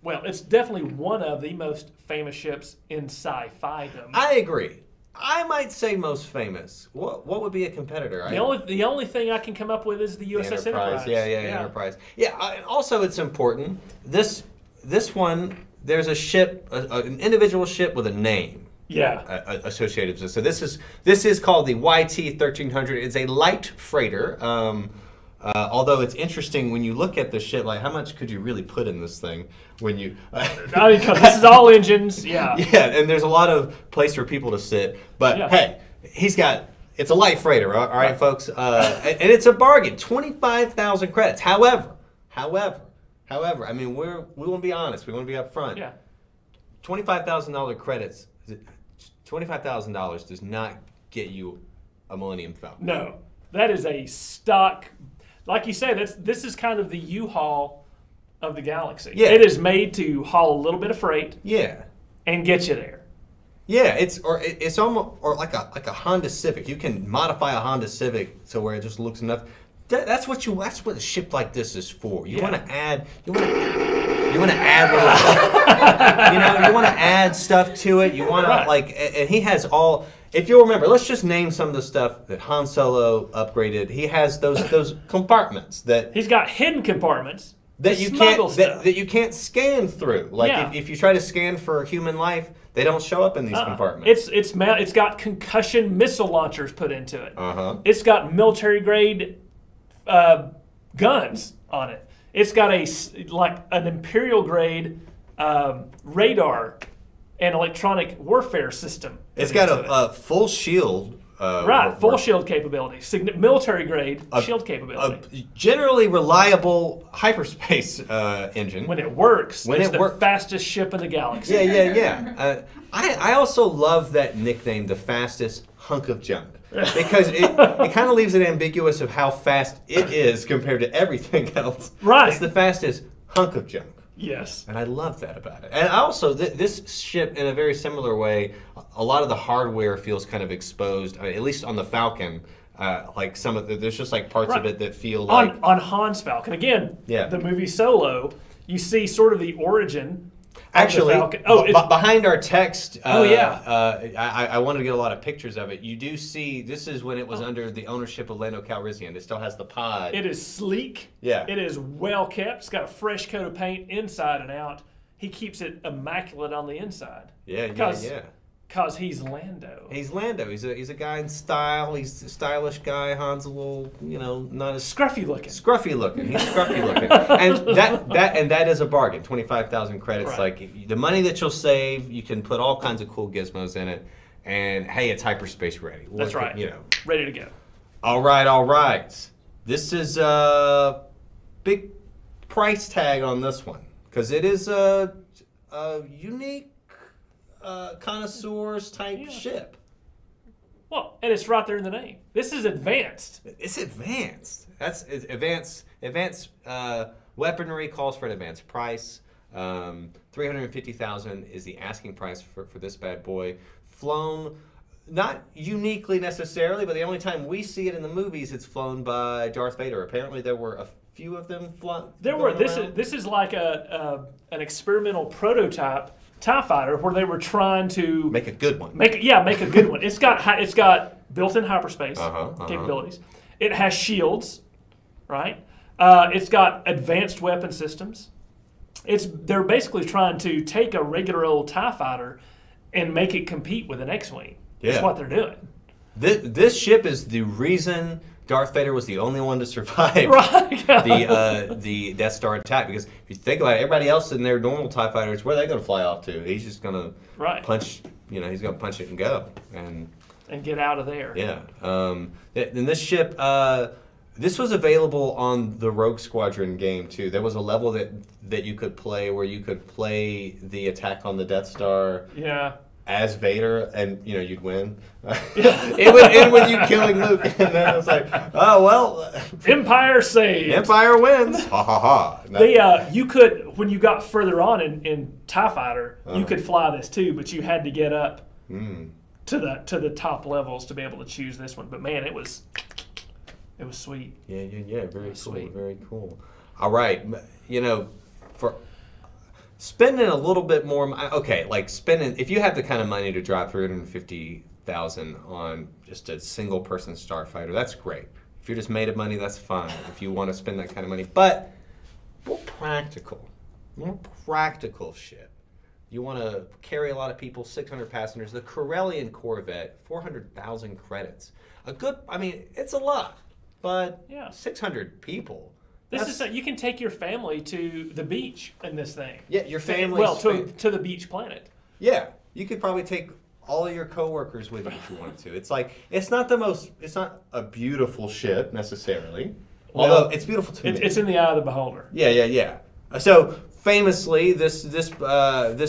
[SPEAKER 7] it's definitely one of the most famous ships in sci-fi-dom.
[SPEAKER 8] I agree. I might say most famous. What would be a competitor?
[SPEAKER 7] The only thing I can come up with is the USS Enterprise.
[SPEAKER 8] Yeah, Enterprise. Yeah, and also it's important. This one, there's a ship, an individual ship with a name. Associated with this. So this is called the YT-1300. It's a light freighter. Although it's interesting when you look at the ship, like how much could you really put in this thing when you?
[SPEAKER 7] Because this is all engines. Yeah.
[SPEAKER 8] Yeah, and there's a lot of place for people to sit. But hey, it's a light freighter. All right, folks, and it's a bargain. 25,000 credits. However, I mean we want to be honest. We want to be upfront.
[SPEAKER 7] Yeah. $25,000
[SPEAKER 8] credits. $25,000 does not get you a Millennium Falcon.
[SPEAKER 7] No, that is a stock. Like you say, this is kind of the U-Haul of the galaxy.
[SPEAKER 8] Yeah.
[SPEAKER 7] It is made to haul a little bit of freight.
[SPEAKER 8] Yeah.
[SPEAKER 7] And get you there.
[SPEAKER 8] Yeah, it's almost like a Honda Civic. You can modify a Honda Civic so where it just looks enough. That's what a ship like this is for. You want to add. You want to add little stuff. You want to add stuff to it. You want to and he has all. If you'll remember, let's just name some of the stuff that Han Solo upgraded. He has those compartments that
[SPEAKER 7] he's got hidden compartments
[SPEAKER 8] that you can't scan through. If you try to scan for human life, they don't show up in these compartments.
[SPEAKER 7] It's got concussion missile launchers put into it.
[SPEAKER 8] It's
[SPEAKER 7] got military grade guns on it. It's got an Imperial grade radar and electronic warfare system.
[SPEAKER 8] It's got a full shield.
[SPEAKER 7] Full shield capability. Military grade shield capability.
[SPEAKER 8] A generally reliable hyperspace engine.
[SPEAKER 7] When it works, it's the fastest ship in the galaxy.
[SPEAKER 8] Yeah. I also love that nickname, the fastest hunk of junk. Because it kind of leaves it ambiguous of how fast it is compared to everything else.
[SPEAKER 7] Right.
[SPEAKER 8] It's the fastest hunk of junk.
[SPEAKER 7] Yes.
[SPEAKER 8] And I love that about it. And also, this ship, in a very similar way, a lot of the hardware feels kind of exposed, at least on the Falcon. There's just like parts of it that feel like...
[SPEAKER 7] On Han's Falcon. Again, the movie Solo, you see sort of the origin...
[SPEAKER 8] Actually, behind our text, I wanted to get a lot of pictures of it. You do see, this is when it was under the ownership of Lando Calrissian. It still has the pod.
[SPEAKER 7] It is sleek.
[SPEAKER 8] Yeah.
[SPEAKER 7] It is well kept. It's got a fresh coat of paint inside and out. He keeps it immaculate on the inside.
[SPEAKER 8] Yeah.
[SPEAKER 7] Because he's Lando.
[SPEAKER 8] He's Lando. He's a guy in style. He's a stylish guy. Han's a little, not as
[SPEAKER 7] scruffy looking.
[SPEAKER 8] He's scruffy looking. And that is a bargain. 25,000 credits. Right. Like the money that you'll save, you can put all kinds of cool gizmos in it. And hey, it's hyperspace ready.
[SPEAKER 7] That's right. Ready to go.
[SPEAKER 8] All right. This is a big price tag on this one because it is a unique. Connoisseurs type ship.
[SPEAKER 7] Well, and it's right there in the name. This is advanced.
[SPEAKER 8] It's advanced. It's advanced weaponry calls for an advanced price. $350,000 is the asking price for this bad boy. Flown, not uniquely necessarily, but the only time we see it in the movies, it's flown by Darth Vader. Apparently, there were a few of them flown.
[SPEAKER 7] This is like an experimental prototype TIE fighter where they were trying to
[SPEAKER 8] make a good one.
[SPEAKER 7] Make a good one. It's got built-in hyperspace capabilities. It has shields, right? It's got advanced weapon systems. They're basically trying to take a regular old TIE fighter and make it compete with an X-wing.
[SPEAKER 8] Yeah.
[SPEAKER 7] That's what they're doing.
[SPEAKER 8] This ship is the reason Darth Vader was the only one to survive the Death Star attack. Because if you think about it, everybody else in their normal TIE fighters, where are they going to fly off to? He's just going to punch. He's going to punch it and go and
[SPEAKER 7] get out of there.
[SPEAKER 8] Yeah. And this ship, this was available on the Rogue Squadron game too. There was a level that you could play where you could play the attack on the Death Star.
[SPEAKER 7] Yeah.
[SPEAKER 8] As Vader, and you'd win. It would end with you killing Luke, and then I was like, "Oh well,
[SPEAKER 7] Empire saved.
[SPEAKER 8] Empire wins." Ha ha ha.
[SPEAKER 7] You could, when you got further on in TIE Fighter, you could fly this too, but you had to get up to the top levels to be able to choose this one. But man, it was sweet.
[SPEAKER 8] Yeah. Very cool.
[SPEAKER 7] Sweet.
[SPEAKER 8] Very cool. All right, for spending a little bit more, if you have the kind of money to drop $350,000 on just a single person starfighter, that's great. If you're just made of money, that's fine. If you want to spend that kind of money, but more practical shit. You want to carry a lot of people, 600 passengers. The Corellian Corvette, 400,000 credits. It's a lot, but 600 people.
[SPEAKER 7] You can take your family to the beach in this thing.
[SPEAKER 8] Yeah, your family.
[SPEAKER 7] To the beach planet.
[SPEAKER 8] Yeah, you could probably take all of your coworkers with you if you wanted to. It's not a beautiful ship necessarily, although it's beautiful to me.
[SPEAKER 7] It's in the eye of the beholder.
[SPEAKER 8] Yeah. So famously, this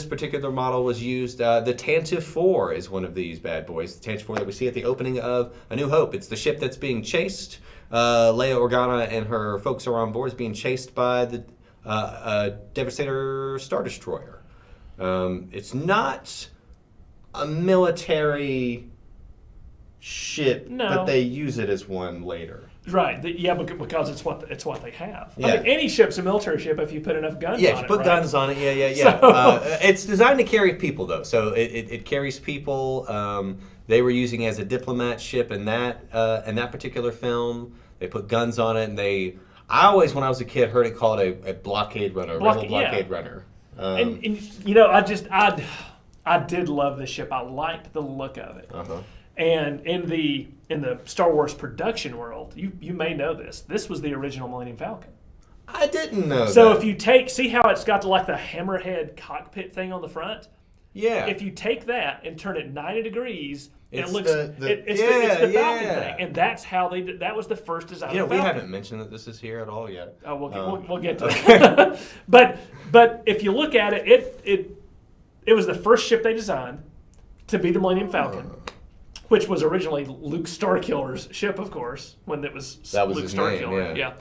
[SPEAKER 8] particular model was used. The Tantive 4 is one of these bad boys. The Tantive 4 that we see at the opening of A New Hope. It's the ship that's being chased. Leia Organa and her folks are on board, is being chased by the Devastator Star Destroyer. It's not a military ship, but they use it as one later.
[SPEAKER 7] Right. Because it's what they have.
[SPEAKER 8] Yeah.
[SPEAKER 7] Any ship's a military ship if you put enough guns on it.
[SPEAKER 8] Yeah, if you put guns on it, yeah. So, it's designed to carry people, though. So it carries people. They were using it as a diplomat ship in that particular film. They put guns on it, and I always, when I was a kid, heard it called a blockade runner, rebel blockade runner.
[SPEAKER 7] I did love this ship. I liked the look of it.
[SPEAKER 8] Uh-huh.
[SPEAKER 7] And in the Star Wars production world, you may know this. This was the original Millennium Falcon.
[SPEAKER 8] I didn't know.
[SPEAKER 7] So if you see how it's got like the hammerhead cockpit thing on the front.
[SPEAKER 8] Yeah.
[SPEAKER 7] If you take that and turn it 90 degrees,
[SPEAKER 8] it's
[SPEAKER 7] it looks it's the Falcon thing, and that's how they did. That was the first design. of the
[SPEAKER 8] we
[SPEAKER 7] Falcon.
[SPEAKER 8] haven't mentioned that this is here at all yet.
[SPEAKER 7] Oh, we'll get to it. but if you look at it was the first ship they designed to be the Millennium Falcon, which was originally Luke Starkiller's ship, of course, when that was Luke
[SPEAKER 8] his
[SPEAKER 7] Starkiller.
[SPEAKER 8] name, yeah.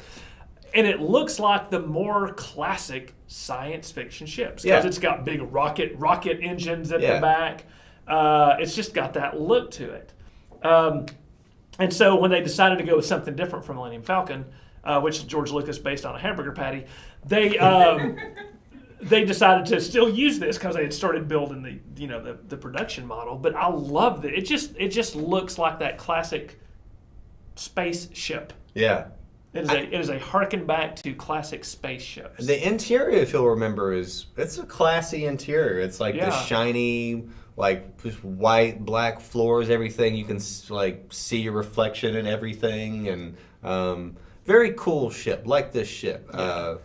[SPEAKER 7] And it looks like the more classic science fiction ships because it's got big rocket engines at the back. It's just got that look to it. And so when they decided to go with something different from Millennium Falcon, which George Lucas based on a hamburger patty, they decided to still use this because they had started building the production model. But I love it. It just looks like that classic space ship.
[SPEAKER 8] Yeah.
[SPEAKER 7] It is a harken back to classic spaceships.
[SPEAKER 8] The interior, if you'll remember, it's a classy interior. It's like the shiny, just white, black floors, everything. You can see your reflection in everything, and very cool ship. Like this ship. Yeah.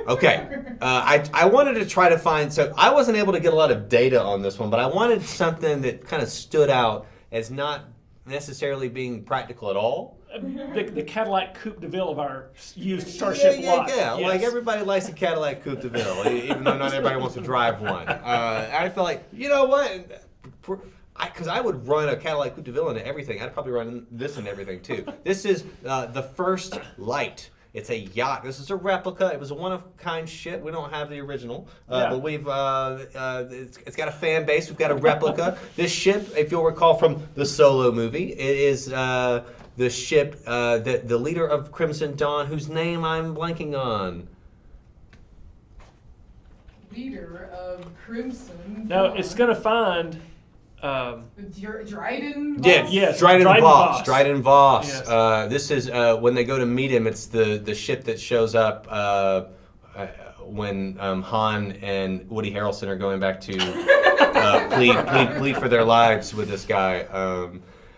[SPEAKER 8] Okay, I wanted to try to find. So I wasn't able to get a lot of data on this one, but I wanted something that kind of stood out as not necessarily being practical at all.
[SPEAKER 7] The Cadillac Coupe de Ville of our used Starship lot.
[SPEAKER 8] Yeah.
[SPEAKER 7] Yes.
[SPEAKER 8] Like everybody likes a Cadillac Coupe de Ville, even though not everybody wants to drive one. I feel like, you know what? Because I would run a Cadillac Coupe de Ville into everything. I'd probably run this into everything too. This is the first light. It's a yacht. This is a replica. It was a one-of-a-kind ship. We don't have the original, but we've it's got a fan base. We've got a replica. This ship, if you'll recall from the Solo movie, it is the ship that the leader of Crimson Dawn, whose name I'm blanking on.
[SPEAKER 6] Leader of Crimson.
[SPEAKER 7] No, it's gonna find.
[SPEAKER 6] Dryden.
[SPEAKER 8] Yeah,
[SPEAKER 7] Yes,
[SPEAKER 8] Dryden
[SPEAKER 7] Dryden
[SPEAKER 8] Voss.
[SPEAKER 7] Voss.
[SPEAKER 8] Dryden Voss.
[SPEAKER 7] Yes.
[SPEAKER 8] This is when they go to meet him. It's the ship that shows up when Han and Woody Harrelson are going back to plead for their lives with this guy.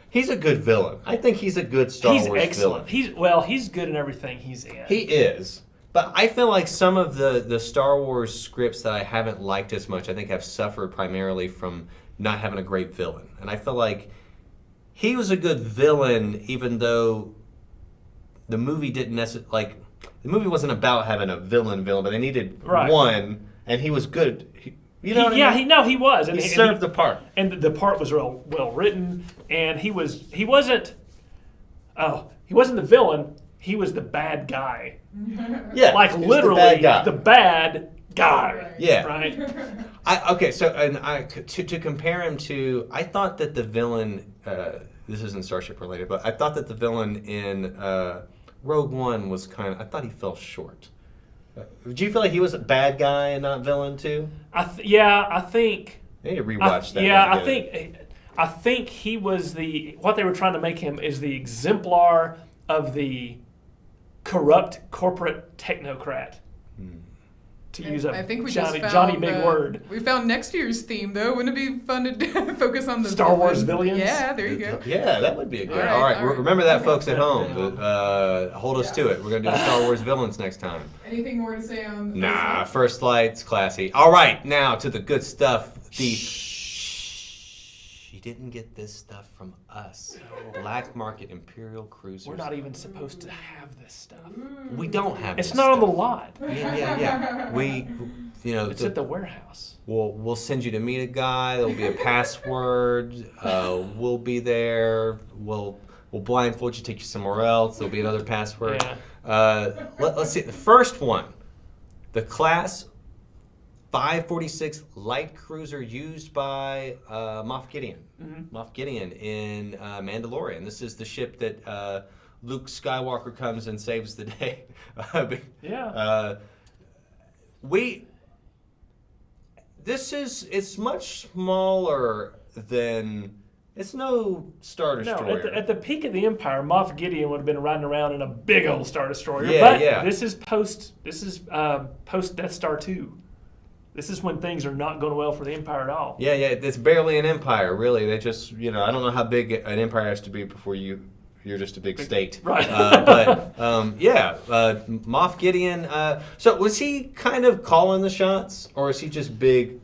[SPEAKER 8] He's a good villain. I think he's a good Star Wars villain.
[SPEAKER 7] He's excellent. He's good in everything he's in.
[SPEAKER 8] He is. But I feel like some of the Star Wars scripts that I haven't liked as much, I think have suffered primarily from not having a great villain. And I feel like he was a good villain, even though the movie didn't necessarily, the movie wasn't about having a villain, but they needed one, and he was good. You know what I mean?
[SPEAKER 7] He was.
[SPEAKER 8] He served the part.
[SPEAKER 7] And the part was real well written, and he wasn't the villain, he was the bad guy.
[SPEAKER 8] Yeah.
[SPEAKER 7] Like
[SPEAKER 8] he was
[SPEAKER 7] literally
[SPEAKER 8] the bad guy. Yeah.
[SPEAKER 7] Right?
[SPEAKER 8] To compare him to, I thought that the villain, this isn't Starship related, but I thought that the villain in Rogue One was I thought he fell short. Do you feel like he was a bad guy and not villain too?
[SPEAKER 7] I think.
[SPEAKER 8] I need to rewatch that.
[SPEAKER 7] Yeah, I think he was what they were trying to make him is the exemplar of the corrupt corporate technocrat. To use
[SPEAKER 6] I think we
[SPEAKER 7] Johnny
[SPEAKER 6] just found,
[SPEAKER 7] big word.
[SPEAKER 6] We found next year's theme, though. Wouldn't it be fun to focus on the
[SPEAKER 7] Star Wars villains?
[SPEAKER 6] Yeah, there you go.
[SPEAKER 8] Yeah, that would be a good.
[SPEAKER 6] All right.
[SPEAKER 8] Remember that, folks at home. Hold us to it. We're gonna do the Star Wars villains next time.
[SPEAKER 6] Anything more to say on?
[SPEAKER 8] Nah, First Light's classy. All right, now to the good stuff. She didn't get this stuff from us. Black market Imperial cruisers.
[SPEAKER 7] We're not even supposed to have this stuff.
[SPEAKER 8] We don't have.
[SPEAKER 7] It's
[SPEAKER 8] this
[SPEAKER 7] not on the
[SPEAKER 8] stuff.
[SPEAKER 7] lot.
[SPEAKER 8] Yeah.
[SPEAKER 7] It's at the warehouse.
[SPEAKER 8] We'll send you to meet a guy. There'll be a password. We'll be there. We'll blindfold you, take you somewhere else. There'll be another password.
[SPEAKER 7] Yeah.
[SPEAKER 8] Let's see. The first one, the Class 546 light cruiser used by Moff Gideon.
[SPEAKER 7] Mm-hmm.
[SPEAKER 8] Moff Gideon in Mandalorian. This is the ship that Luke Skywalker comes and saves the day. It's much smaller than. It's no Star Destroyer.
[SPEAKER 7] No, at the peak of the Empire, Moff Gideon would have been riding around in a big old Star Destroyer.
[SPEAKER 8] Yeah,
[SPEAKER 7] but this is post Death Star 2. This is when things are not going well for the Empire at all.
[SPEAKER 8] Yeah, it's barely an empire, really. They just, I don't know how big an empire has to be before you're just a big state.
[SPEAKER 7] Right.
[SPEAKER 8] Moff Gideon. So was he kind of calling the shots, or is he just big?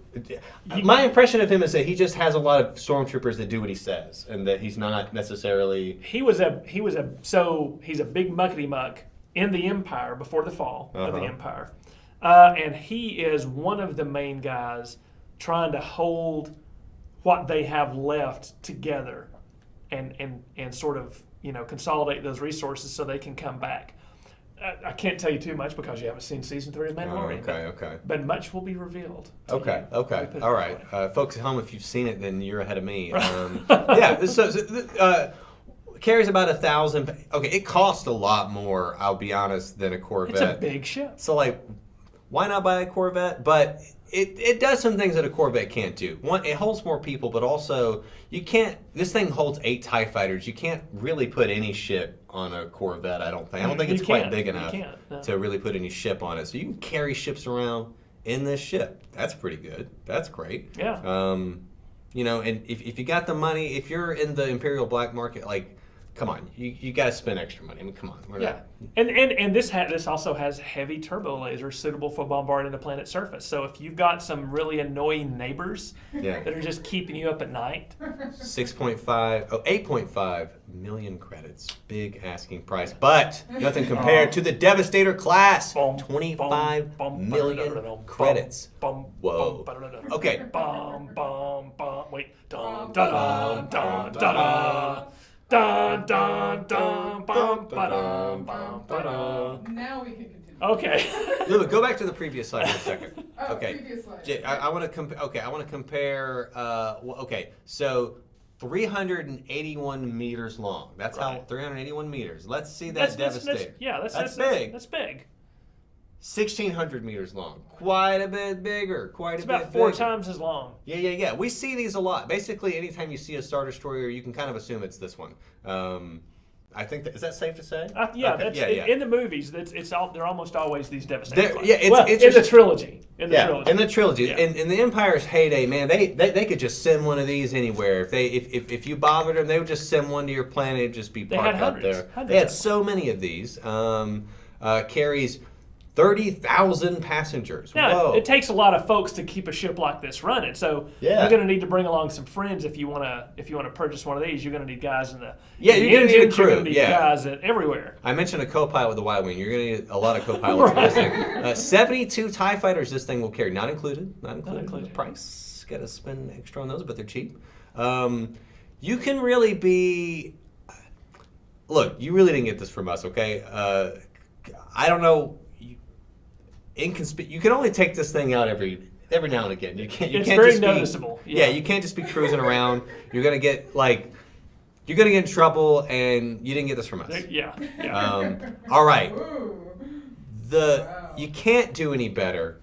[SPEAKER 8] My impression of him is that he just has a lot of stormtroopers that do what he says, and that he's not necessarily.
[SPEAKER 7] He's a big muckety muck in the Empire before the fall of the Empire. And he is one of the main guys trying to hold what they have left together and sort of, consolidate those resources so they can come back. I can't tell you too much because you haven't seen season 3 of Mandalorian.
[SPEAKER 8] Okay.
[SPEAKER 7] But much will be revealed.
[SPEAKER 8] Okay. All right. Folks at home, if you've seen it, then you're ahead of me. Carries about 1,000. Okay, it costs a lot more, I'll be honest, than a Corvette.
[SPEAKER 7] It's a big ship.
[SPEAKER 8] So, why not buy a Corvette? But it does some things that a Corvette can't do. One, it holds more people, but also you can't. This thing holds 8 TIE fighters. You can't really put any ship on a Corvette. I don't think it's quite big enough to really put any ship on it. So you can carry ships around in this ship. That's pretty good. That's great.
[SPEAKER 7] Yeah.
[SPEAKER 8] And if you got the money, if you're in the Imperial black market, come on, you got to spend extra money. I mean, come on. We're
[SPEAKER 7] Yeah, and this also has heavy turbo lasers suitable for bombarding the planet's surface. So if you've got some really annoying neighbors that are just keeping you up at night,
[SPEAKER 8] 8.5 million credits, big asking price, but nothing compared to the Devastator class. 25 million credits. Whoa. Okay.
[SPEAKER 7] Wait. Dun dun dun dun. Dun dun dun bum ba-dum bum ba-dum.
[SPEAKER 6] Now we can continue.
[SPEAKER 7] Okay.
[SPEAKER 8] Luba, go back to the previous slide for a second.
[SPEAKER 6] Oh,
[SPEAKER 8] Okay.
[SPEAKER 6] previous slide.
[SPEAKER 8] I want to compare. Okay, I want to compare. Okay, so 381 meters long. That's how
[SPEAKER 7] Right.
[SPEAKER 8] 381 meters. Let's see that Devastator.
[SPEAKER 7] That's
[SPEAKER 8] big.
[SPEAKER 7] That's big.
[SPEAKER 8] 1,600 meters long. Quite a bit bigger.
[SPEAKER 7] It's about 4 times as long.
[SPEAKER 8] Yeah. We see these a lot. Basically, anytime you see a Star Destroyer, you can kind of assume it's this one. I think is that safe to say?
[SPEAKER 7] In the movies, they're almost always these devastating.
[SPEAKER 8] It's
[SPEAKER 7] in
[SPEAKER 8] just,
[SPEAKER 7] the trilogy. In
[SPEAKER 8] the trilogy.
[SPEAKER 7] Yeah.
[SPEAKER 8] In the Empire's heyday, man, they could just send one of these anywhere. If you bothered them, they would just send one to your planet. It'd just be parked out there. They had so many of these. Carries 30,000 passengers.
[SPEAKER 7] Now,
[SPEAKER 8] Whoa.
[SPEAKER 7] it takes a lot of folks to keep a ship like this running. So you're going to need to bring along some friends if you want to purchase one of these. You're going to need guys in the
[SPEAKER 8] you're going to need a
[SPEAKER 7] engines.
[SPEAKER 8] crew.
[SPEAKER 7] You're going to need guys everywhere.
[SPEAKER 8] I mentioned a co-pilot with the Y-wing. You're going to need a lot of co-pilots in this thing. 72 TIE fighters this thing will carry, not included. The price. Got to spend extra on those, but they're cheap. You can really be. Look, you really didn't get this from us, okay? I don't know. You can only take this thing out every now and again. You can't.
[SPEAKER 7] It's
[SPEAKER 8] can't
[SPEAKER 7] very
[SPEAKER 8] just
[SPEAKER 7] noticeable.
[SPEAKER 8] Yeah, you can't just be cruising around. You're gonna get in trouble, and you didn't get this from us.
[SPEAKER 7] Yeah.
[SPEAKER 8] All right.
[SPEAKER 6] Wow.
[SPEAKER 8] You can't do any better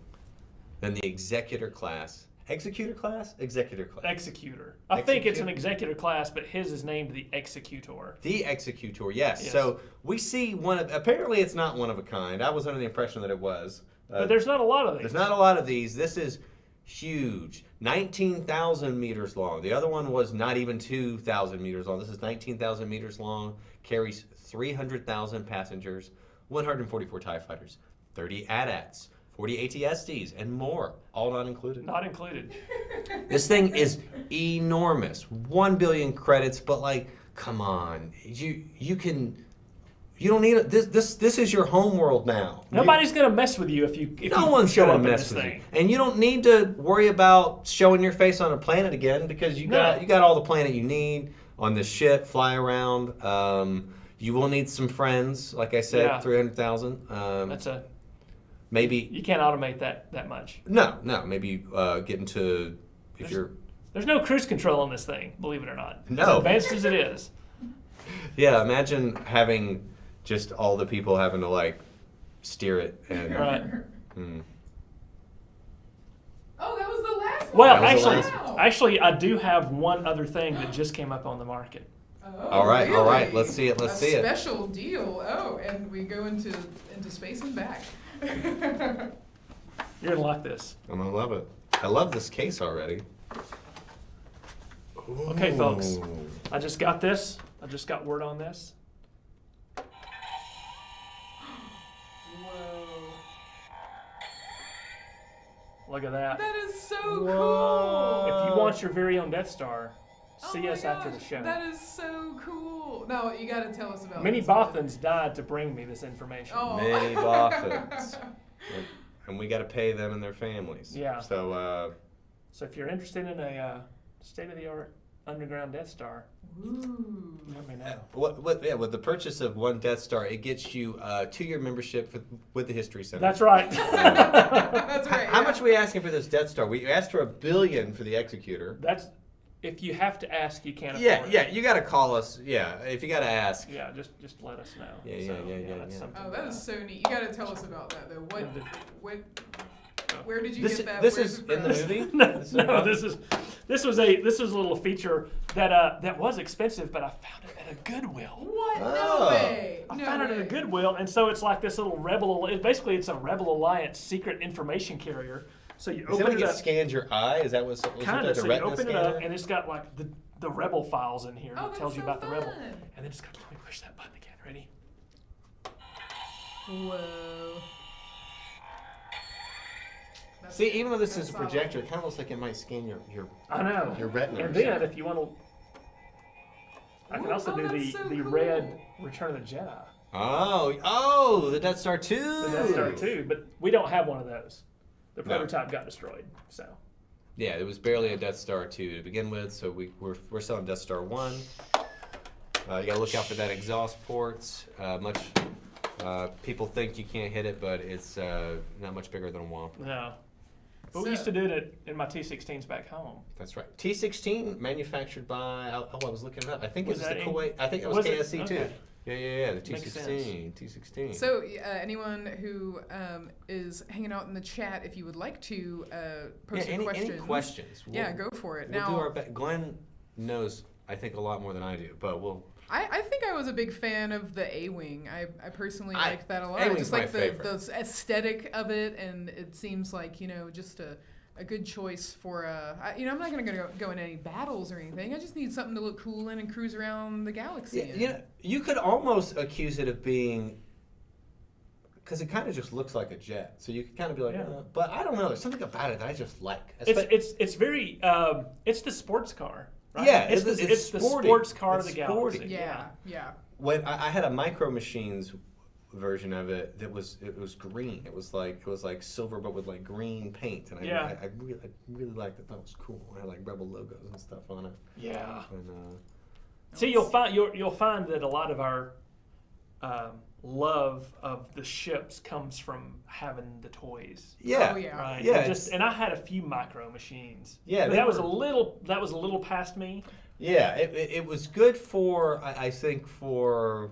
[SPEAKER 8] than the Executor class. Executor class? Executor class.
[SPEAKER 7] Executor. I think it's an Executor class, but his is named the Executor.
[SPEAKER 8] The Executor, yes. So we see apparently it's not one of a kind. I was under the impression that it was.
[SPEAKER 7] But there's not a lot of these.
[SPEAKER 8] There's not a lot of these. This is huge. 19,000 meters long. The other one was not even 2,000 meters long. This is 19,000 meters long. Carries 300,000 passengers, 144 TIE fighters, 30 AT-ATs, 40 AT-STs, and more. All not included.
[SPEAKER 7] Not included.
[SPEAKER 8] This thing is enormous. 1 billion credits, but come on. You don't need it. This is your home world now.
[SPEAKER 7] Nobody's gonna mess with you if you
[SPEAKER 8] one's
[SPEAKER 7] show
[SPEAKER 8] gonna
[SPEAKER 7] up in
[SPEAKER 8] mess
[SPEAKER 7] this
[SPEAKER 8] with
[SPEAKER 7] thing.
[SPEAKER 8] you. And you don't need to worry about showing your face on a planet again because you got all the planet you need on this ship. Fly around. You will need some friends, like I said, 300,000. Maybe
[SPEAKER 7] you can't automate that much.
[SPEAKER 8] No. Maybe get into
[SPEAKER 7] There's no cruise control on this thing, believe it or not.
[SPEAKER 8] No.
[SPEAKER 7] As advanced as it is.
[SPEAKER 8] Yeah, imagine having just all the people having to steer it and
[SPEAKER 7] Right.
[SPEAKER 6] Oh, that was the last one.
[SPEAKER 7] Well, actually, I do have one other thing that just came up on the market.
[SPEAKER 6] Oh,
[SPEAKER 8] all right.
[SPEAKER 6] really?
[SPEAKER 8] Let's see it.
[SPEAKER 6] A special deal. Oh, and we go into space and back.
[SPEAKER 7] You're gonna like this.
[SPEAKER 8] I'm gonna love it. I love this case already.
[SPEAKER 7] Okay, folks. I just got this. I just got word on this.
[SPEAKER 6] Whoa.
[SPEAKER 7] Look at that.
[SPEAKER 6] That is so
[SPEAKER 8] Whoa.
[SPEAKER 6] cool.
[SPEAKER 7] If you want your very own Death Star, see
[SPEAKER 6] my
[SPEAKER 7] us after the
[SPEAKER 6] gosh,
[SPEAKER 7] show.
[SPEAKER 6] That is so cool. No, you got to tell us about
[SPEAKER 7] Many
[SPEAKER 6] this.
[SPEAKER 7] Bothans died to bring me this information.
[SPEAKER 6] Oh.
[SPEAKER 8] Many Boffins. And we got to pay them and their families.
[SPEAKER 7] Yeah.
[SPEAKER 8] So
[SPEAKER 7] if you're interested in a state-of-the-art underground Death Star, let me know.
[SPEAKER 8] with the purchase of one Death Star, it gets you a 2-year membership with the History Center.
[SPEAKER 7] That's right.
[SPEAKER 6] That's right.
[SPEAKER 8] How much are we asking for this Death Star? We asked for $1 billion for the Executor.
[SPEAKER 7] That's if you have to ask, you can't afford it.
[SPEAKER 8] Yeah, you got to call us. Yeah, if you got to ask.
[SPEAKER 7] Yeah, just let us know.
[SPEAKER 8] Yeah.
[SPEAKER 7] That's something
[SPEAKER 6] Oh, that is so neat. You got to tell us about that though. Where did you
[SPEAKER 8] This
[SPEAKER 6] get that?
[SPEAKER 8] this
[SPEAKER 6] Where's
[SPEAKER 8] is
[SPEAKER 6] it
[SPEAKER 8] in the
[SPEAKER 6] from?
[SPEAKER 8] movie.
[SPEAKER 7] No, this was a little feature that was expensive, but I found it at a Goodwill.
[SPEAKER 6] What? No
[SPEAKER 8] Oh.
[SPEAKER 6] way.
[SPEAKER 7] I
[SPEAKER 6] No
[SPEAKER 7] found it at a
[SPEAKER 6] way.
[SPEAKER 7] Goodwill, and so it's like this little basically it's a Rebel Alliance secret information carrier. So you
[SPEAKER 8] Is it
[SPEAKER 7] open
[SPEAKER 8] like
[SPEAKER 7] it
[SPEAKER 8] it
[SPEAKER 7] up,
[SPEAKER 8] scans your eye? Is that what's
[SPEAKER 7] kind of.
[SPEAKER 8] the
[SPEAKER 7] So you
[SPEAKER 8] retina
[SPEAKER 7] open it
[SPEAKER 8] scanner?
[SPEAKER 7] up, and it's got like the Rebel files in here.
[SPEAKER 6] Oh,
[SPEAKER 7] It
[SPEAKER 6] that's
[SPEAKER 7] tells you
[SPEAKER 6] so
[SPEAKER 7] about the Rebel.
[SPEAKER 6] fun.
[SPEAKER 7] And then just let me push that button again. Ready?
[SPEAKER 6] Whoa. That's
[SPEAKER 8] See,
[SPEAKER 6] good.
[SPEAKER 8] even though this
[SPEAKER 6] That's
[SPEAKER 8] is a
[SPEAKER 6] solid.
[SPEAKER 8] projector, it kind of looks like it might scan your
[SPEAKER 7] I know.
[SPEAKER 8] Your retina.
[SPEAKER 7] And then if you want to, I can
[SPEAKER 6] Ooh,
[SPEAKER 7] also do
[SPEAKER 6] that's so
[SPEAKER 7] the
[SPEAKER 6] cool.
[SPEAKER 7] red Return of the Jedi.
[SPEAKER 8] Oh, the Death Star 2.
[SPEAKER 7] The Death Star 2, but we don't have one of those. The prototype got destroyed, so.
[SPEAKER 8] Yeah, it was barely a Death Star 2 to begin with, so we're selling Death Star 1. You gotta look out for that exhaust port. People think you can't hit it, but it's not much bigger than a womp.
[SPEAKER 7] No. But
[SPEAKER 6] So-
[SPEAKER 7] we used to do it in my T16s back home.
[SPEAKER 8] That's right. T16 manufactured by. I was looking it up. I think it
[SPEAKER 7] Was
[SPEAKER 8] was the
[SPEAKER 7] that
[SPEAKER 8] Kuwait. I think it was
[SPEAKER 7] was it?
[SPEAKER 8] KSC too.
[SPEAKER 7] Okay.
[SPEAKER 8] Yeah. The
[SPEAKER 7] Makes
[SPEAKER 8] T16. T16.
[SPEAKER 6] So, anyone who is hanging out in the chat, if you would like to post a
[SPEAKER 8] any
[SPEAKER 6] question,
[SPEAKER 8] questions?
[SPEAKER 6] yeah, go for it.
[SPEAKER 8] We'll
[SPEAKER 6] Now,
[SPEAKER 8] do our best. Glenn knows, I think, a lot more than I do, but we'll.
[SPEAKER 6] I think I was a big fan of the A-wing. I personally
[SPEAKER 8] I-
[SPEAKER 6] like that a lot.
[SPEAKER 8] A-wing's
[SPEAKER 6] Just
[SPEAKER 8] my
[SPEAKER 6] like
[SPEAKER 8] favorite.
[SPEAKER 6] the aesthetic of it, and it seems like just a good choice for I'm not gonna go in any battles or anything. I just need something to look cool in and cruise around the galaxy. in.
[SPEAKER 8] You could almost accuse it of being. Because it kind of just looks like a jet, so you could kind of be like,
[SPEAKER 7] Yeah.
[SPEAKER 8] but I don't know. There's something about it that I just like.
[SPEAKER 7] It's very it's the sports car. Right?
[SPEAKER 8] Yeah,
[SPEAKER 7] it's the
[SPEAKER 8] sporty.
[SPEAKER 7] sports car of
[SPEAKER 8] It's
[SPEAKER 7] the galaxy.
[SPEAKER 8] sporty.
[SPEAKER 6] Yeah.
[SPEAKER 8] When I had a Micro Machines version of it that was green. It was like silver but with like green paint, and I really liked it. That was cool. It had like Rebel logos and stuff on it.
[SPEAKER 7] Yeah.
[SPEAKER 8] And,
[SPEAKER 7] See, you'll find that a lot of our love of the ships comes from having the toys.
[SPEAKER 8] yeah,
[SPEAKER 6] Oh, yeah.
[SPEAKER 7] Right.
[SPEAKER 8] Yeah,
[SPEAKER 7] And I had a few Micro Machines.
[SPEAKER 8] Yeah,
[SPEAKER 7] But
[SPEAKER 8] they
[SPEAKER 7] that was
[SPEAKER 8] were-
[SPEAKER 7] a little past me.
[SPEAKER 8] yeah. It was good for I think for.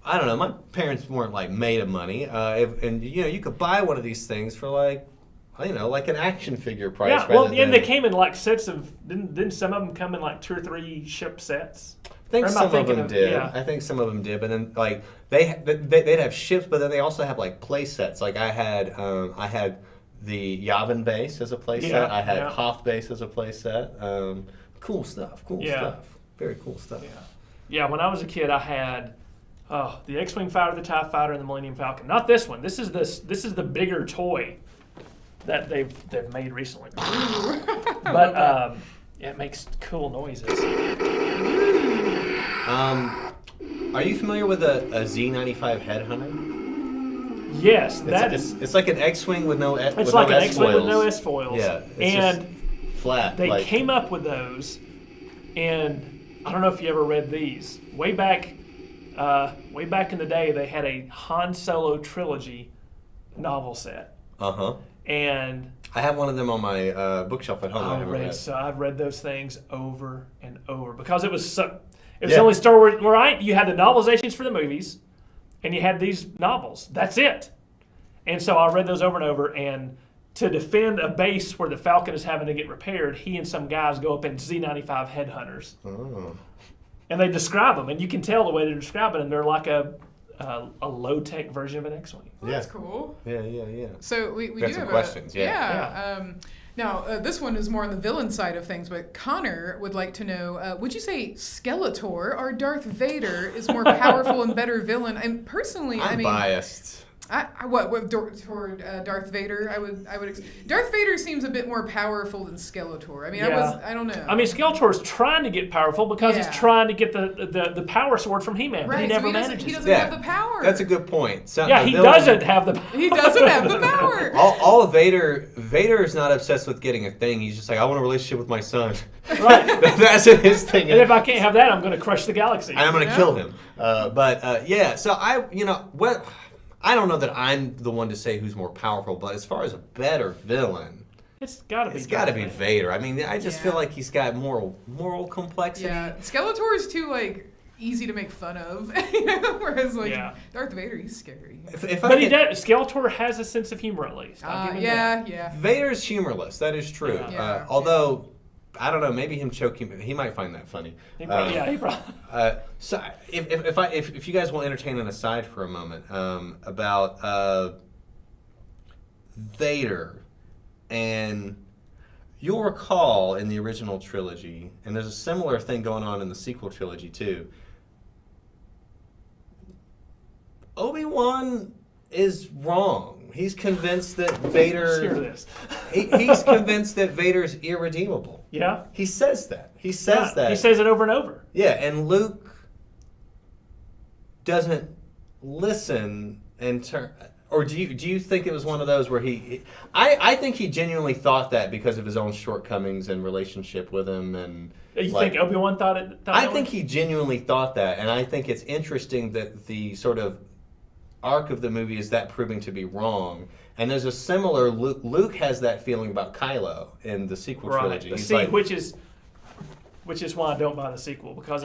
[SPEAKER 8] I don't know. My parents weren't like made of money, and you could buy one of these things for like an action figure price.
[SPEAKER 7] Yeah. Well,
[SPEAKER 8] rather
[SPEAKER 7] and
[SPEAKER 8] than-
[SPEAKER 7] they came in like sets of. Didn't some of them come in like 2 or 3 ship sets?
[SPEAKER 8] I think
[SPEAKER 7] Or am I
[SPEAKER 8] some of
[SPEAKER 7] thinking
[SPEAKER 8] them
[SPEAKER 7] of-
[SPEAKER 8] did.
[SPEAKER 7] yeah.
[SPEAKER 8] I think some of them did, but then like they'd have ships, but then they also have like play sets. Like I had the Yavin base as a play
[SPEAKER 7] Yeah,
[SPEAKER 8] set. I had
[SPEAKER 7] yeah.
[SPEAKER 8] Hoth base as a play set. Cool stuff.
[SPEAKER 7] Yeah.
[SPEAKER 8] Very cool stuff.
[SPEAKER 7] Yeah. When I was a kid, I had the X-wing fighter, the TIE fighter, and the Millennium Falcon. Not this one. This is the bigger toy that they've made recently. But it makes cool noises.
[SPEAKER 8] Are you familiar with a Z95 headhunter?
[SPEAKER 7] Yes, that is.
[SPEAKER 8] It's like an X-wing with no.
[SPEAKER 7] It's like an X-wing with no S foils.
[SPEAKER 8] Yeah, it's
[SPEAKER 7] and
[SPEAKER 8] just flat.
[SPEAKER 7] they
[SPEAKER 8] like,
[SPEAKER 7] came up with those, and I don't know if you ever read these. Way back in the day, they had a Han Solo trilogy novel set, and
[SPEAKER 8] I have one of them on my bookshelf at home. I haven't read.
[SPEAKER 7] I've read those things over and over because it was
[SPEAKER 8] Yeah.
[SPEAKER 7] only Star Wars, right? You had the novelizations for the movies, and you had these novels. That's it. And so I read those over and over, and to defend a base where the Falcon is having to get repaired, he and some guys go up in Z95 headhunters.
[SPEAKER 8] Oh.
[SPEAKER 7] And they describe them, and you can tell the way they're describing them. They're like a low-tech version of an X-wing.
[SPEAKER 6] Well, that's cool.
[SPEAKER 8] Yeah.
[SPEAKER 6] So we
[SPEAKER 8] Got
[SPEAKER 6] do
[SPEAKER 8] some
[SPEAKER 6] have
[SPEAKER 8] questions,
[SPEAKER 6] Now, this one is more on the villain side of things, but Connor would like to know, would you say Skeletor or Darth Vader is more powerful and better villain? And personally,
[SPEAKER 8] I'm biased.
[SPEAKER 6] Toward Darth Vader? Darth Vader seems a bit more powerful than Skeletor. I mean,
[SPEAKER 7] Yeah.
[SPEAKER 6] I don't know.
[SPEAKER 7] I mean, Skeletor's trying to get powerful because
[SPEAKER 6] Yeah.
[SPEAKER 7] he's trying to get the power sword from He-Man, but he
[SPEAKER 6] Right, so
[SPEAKER 7] never
[SPEAKER 6] he doesn't-
[SPEAKER 7] manages.
[SPEAKER 6] he doesn't have the power.
[SPEAKER 8] That's a good point. So,
[SPEAKER 7] Yeah,
[SPEAKER 8] a
[SPEAKER 7] he
[SPEAKER 8] villain-
[SPEAKER 7] doesn't have the power.
[SPEAKER 6] He doesn't have the power.
[SPEAKER 8] All of Vader is not obsessed with getting a thing. He's just like, I want a relationship with my son.
[SPEAKER 7] Right.
[SPEAKER 8] That's his thing.
[SPEAKER 7] And if I can't have that, I'm going to crush the galaxy.
[SPEAKER 8] And I'm going to kill him. So I don't know that I'm the one to say who's more powerful, but as far as a better villain,
[SPEAKER 7] It's got to be.
[SPEAKER 8] it's got to be
[SPEAKER 7] Vader.
[SPEAKER 8] Vader. I mean, I just
[SPEAKER 6] Yeah.
[SPEAKER 8] feel like he's got moral complexity.
[SPEAKER 6] Yeah, Skeletor is too easy to make fun of, whereas
[SPEAKER 7] Yeah.
[SPEAKER 6] Darth Vader, he's scary.
[SPEAKER 8] If
[SPEAKER 7] But
[SPEAKER 8] I
[SPEAKER 7] he
[SPEAKER 8] could-
[SPEAKER 7] does. Skeletor has a sense of humor at least. I'll give him that.
[SPEAKER 6] Yeah.
[SPEAKER 8] Vader's humorless. That is true.
[SPEAKER 6] Yeah.
[SPEAKER 8] Although, I don't know. Maybe him choking. He might find that funny.
[SPEAKER 7] He probably.
[SPEAKER 8] So if you guys will entertain an aside for a moment about Vader, and you'll recall in the original trilogy, and there's a similar thing going on in the sequel trilogy too. Obi-Wan is wrong. He's convinced that Vader.
[SPEAKER 7] Let's hear this.
[SPEAKER 8] He's convinced that Vader's irredeemable.
[SPEAKER 7] Yeah.
[SPEAKER 8] He says that. He says that.
[SPEAKER 7] He says it over and over.
[SPEAKER 8] Yeah, and Luke doesn't listen and turn. Or do you think it was one of those where I think he genuinely thought that because of his own shortcomings and relationship with him, and
[SPEAKER 7] You think Obi-Wan thought it?
[SPEAKER 8] I think he genuinely thought that, and I think it's interesting that the sort of arc of the movie is that proving to be wrong. And there's a similar Luke has that feeling about Kylo in the sequel trilogy. He's like,
[SPEAKER 7] which is why I don't buy the sequel, because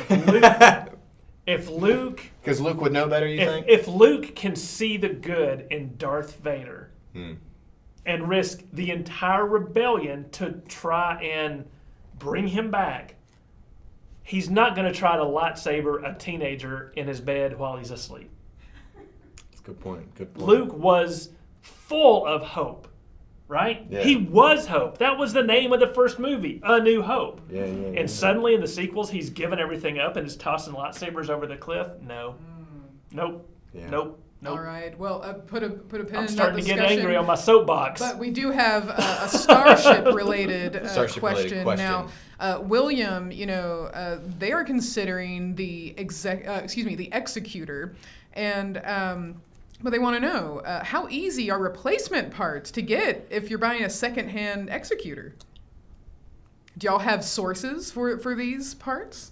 [SPEAKER 7] if Luke
[SPEAKER 8] because Luke would know better, you think?
[SPEAKER 7] If Luke can see the good in Darth Vader and risk the entire rebellion to try and bring him back, he's not going to try to lightsaber a teenager in his bed while he's asleep.
[SPEAKER 8] That's a good point. Good point.
[SPEAKER 7] Luke was full of hope, right?
[SPEAKER 8] Yeah.
[SPEAKER 7] He was hope. That was the name of the first movie, A New Hope.
[SPEAKER 8] Yeah.
[SPEAKER 7] And suddenly in the sequels, he's given everything up and is tossing lightsabers over the cliff. No. Nope.
[SPEAKER 8] Yeah.
[SPEAKER 7] Nope.
[SPEAKER 6] All right. Well, put a pin in that
[SPEAKER 7] I'm starting to get
[SPEAKER 6] discussion.
[SPEAKER 7] angry on my soapbox.
[SPEAKER 6] But we do have a Starship-related
[SPEAKER 8] Starship-related
[SPEAKER 6] question now. William, they are considering the Executor, and but they want to know how easy are replacement parts to get if you're buying a second-hand Executor. Do y'all have sources for these parts?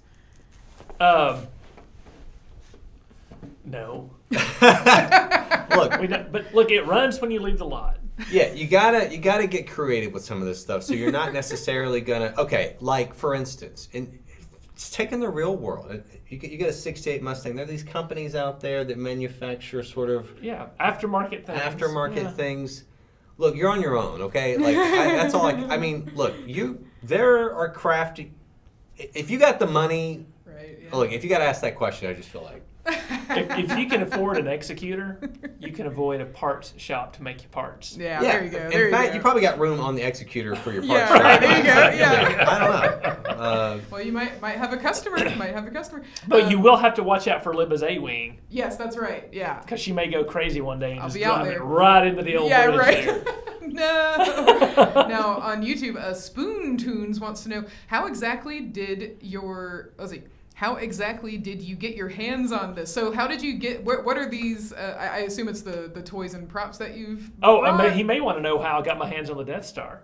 [SPEAKER 7] No.
[SPEAKER 8] Look,
[SPEAKER 7] But look, it runs when you leave the lot.
[SPEAKER 8] yeah, you gotta get creative with some of this stuff. So you're not necessarily gonna. Okay, like for instance, it's taking the real world. You get a '68 Mustang. There are these companies out there that manufacture sort of
[SPEAKER 7] Aftermarket things.
[SPEAKER 8] things. Look, you're on your own, okay? Like that's all. I mean, look, there are crafty. If you got the money,
[SPEAKER 6] Right. Yeah.
[SPEAKER 8] look, if you got to ask that question, I just feel like.
[SPEAKER 7] If you can afford an Executor, you can avoid a parts shop to make you parts.
[SPEAKER 6] Yeah, there you go.
[SPEAKER 8] In fact, you probably got room on the Executor for your parts.
[SPEAKER 6] Yeah, right, there you go. Yeah.
[SPEAKER 8] I don't know.
[SPEAKER 6] Well, you might have a customer.
[SPEAKER 7] But you will have to watch out for Libba's A-Wing,
[SPEAKER 6] Yes, that's right. Yeah.
[SPEAKER 7] because she may go crazy one day and
[SPEAKER 6] I'll
[SPEAKER 7] just
[SPEAKER 6] be out
[SPEAKER 7] drive it
[SPEAKER 6] there.
[SPEAKER 7] right into the old
[SPEAKER 6] Yeah,
[SPEAKER 7] bridge
[SPEAKER 6] right.
[SPEAKER 7] there.
[SPEAKER 6] No. Now on YouTube, Spoon Tunes wants to know how exactly did you get your hands on this? So how did you get? What are these? I assume it's the toys and props that you've. brought?
[SPEAKER 7] He may want to know how I got my hands on the Death Star.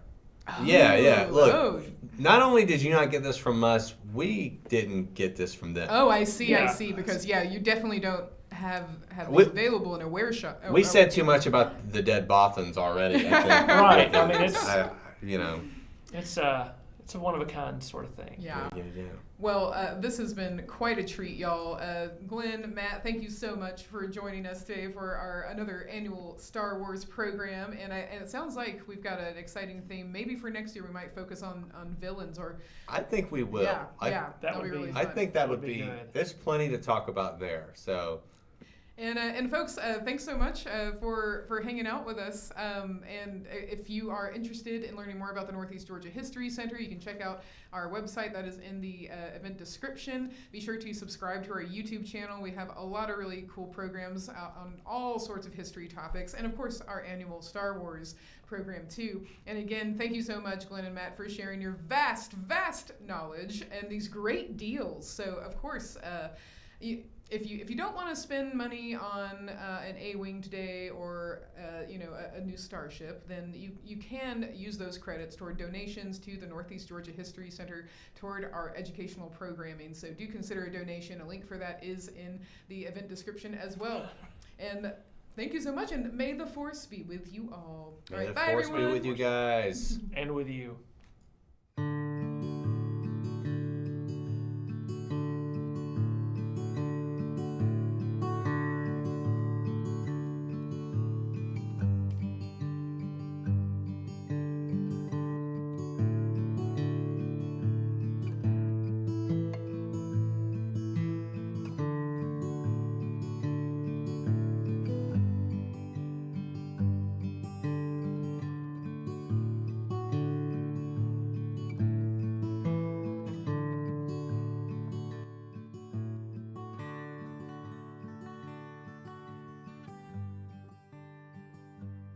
[SPEAKER 8] Yeah. Look,
[SPEAKER 6] Oh.
[SPEAKER 8] not only did you not get this from us, we didn't get this from them.
[SPEAKER 6] Oh, I see.
[SPEAKER 7] Yeah.
[SPEAKER 6] Because you definitely don't have
[SPEAKER 8] We-
[SPEAKER 6] these available in a wear shop.
[SPEAKER 8] We said too much about the dead Bothans already. I think.
[SPEAKER 7] Right. I mean, it's
[SPEAKER 8] It's
[SPEAKER 7] it's a one-of-a-kind sort of thing.
[SPEAKER 6] Yeah.
[SPEAKER 8] Yeah.
[SPEAKER 6] Well, this has been quite a treat, y'all. Glenn, Matt, thank you so much for joining us today for our another annual Star Wars program. And it sounds like we've got an exciting theme. Maybe for next year we might focus on villains or.
[SPEAKER 8] I think we will.
[SPEAKER 6] That'll be really
[SPEAKER 8] I
[SPEAKER 6] fun.
[SPEAKER 8] think that would
[SPEAKER 7] Would be
[SPEAKER 8] be.
[SPEAKER 7] good.
[SPEAKER 8] There's plenty to talk about there. So.
[SPEAKER 6] And folks, thanks so much for hanging out with us. And if you are interested in learning more about the Northeast Georgia History Center, you can check out our website that is in the event description. Be sure to subscribe to our YouTube channel. We have a lot of really cool programs on all sorts of history topics, and of course our annual Star Wars program too. And again, thank you so much, Glenn and Matt, for sharing your vast knowledge and these great deals. So of course, if you don't want to spend money on an A-wing today or a new Starship, then you can use those credits toward donations to the Northeast Georgia History Center toward our educational programming. So do consider a donation. A link for that is in the event description as well. And thank you so much, and may the Force be with you all. All right, bye,
[SPEAKER 8] May the Force
[SPEAKER 6] everyone.
[SPEAKER 8] be with you guys.
[SPEAKER 7] And with you.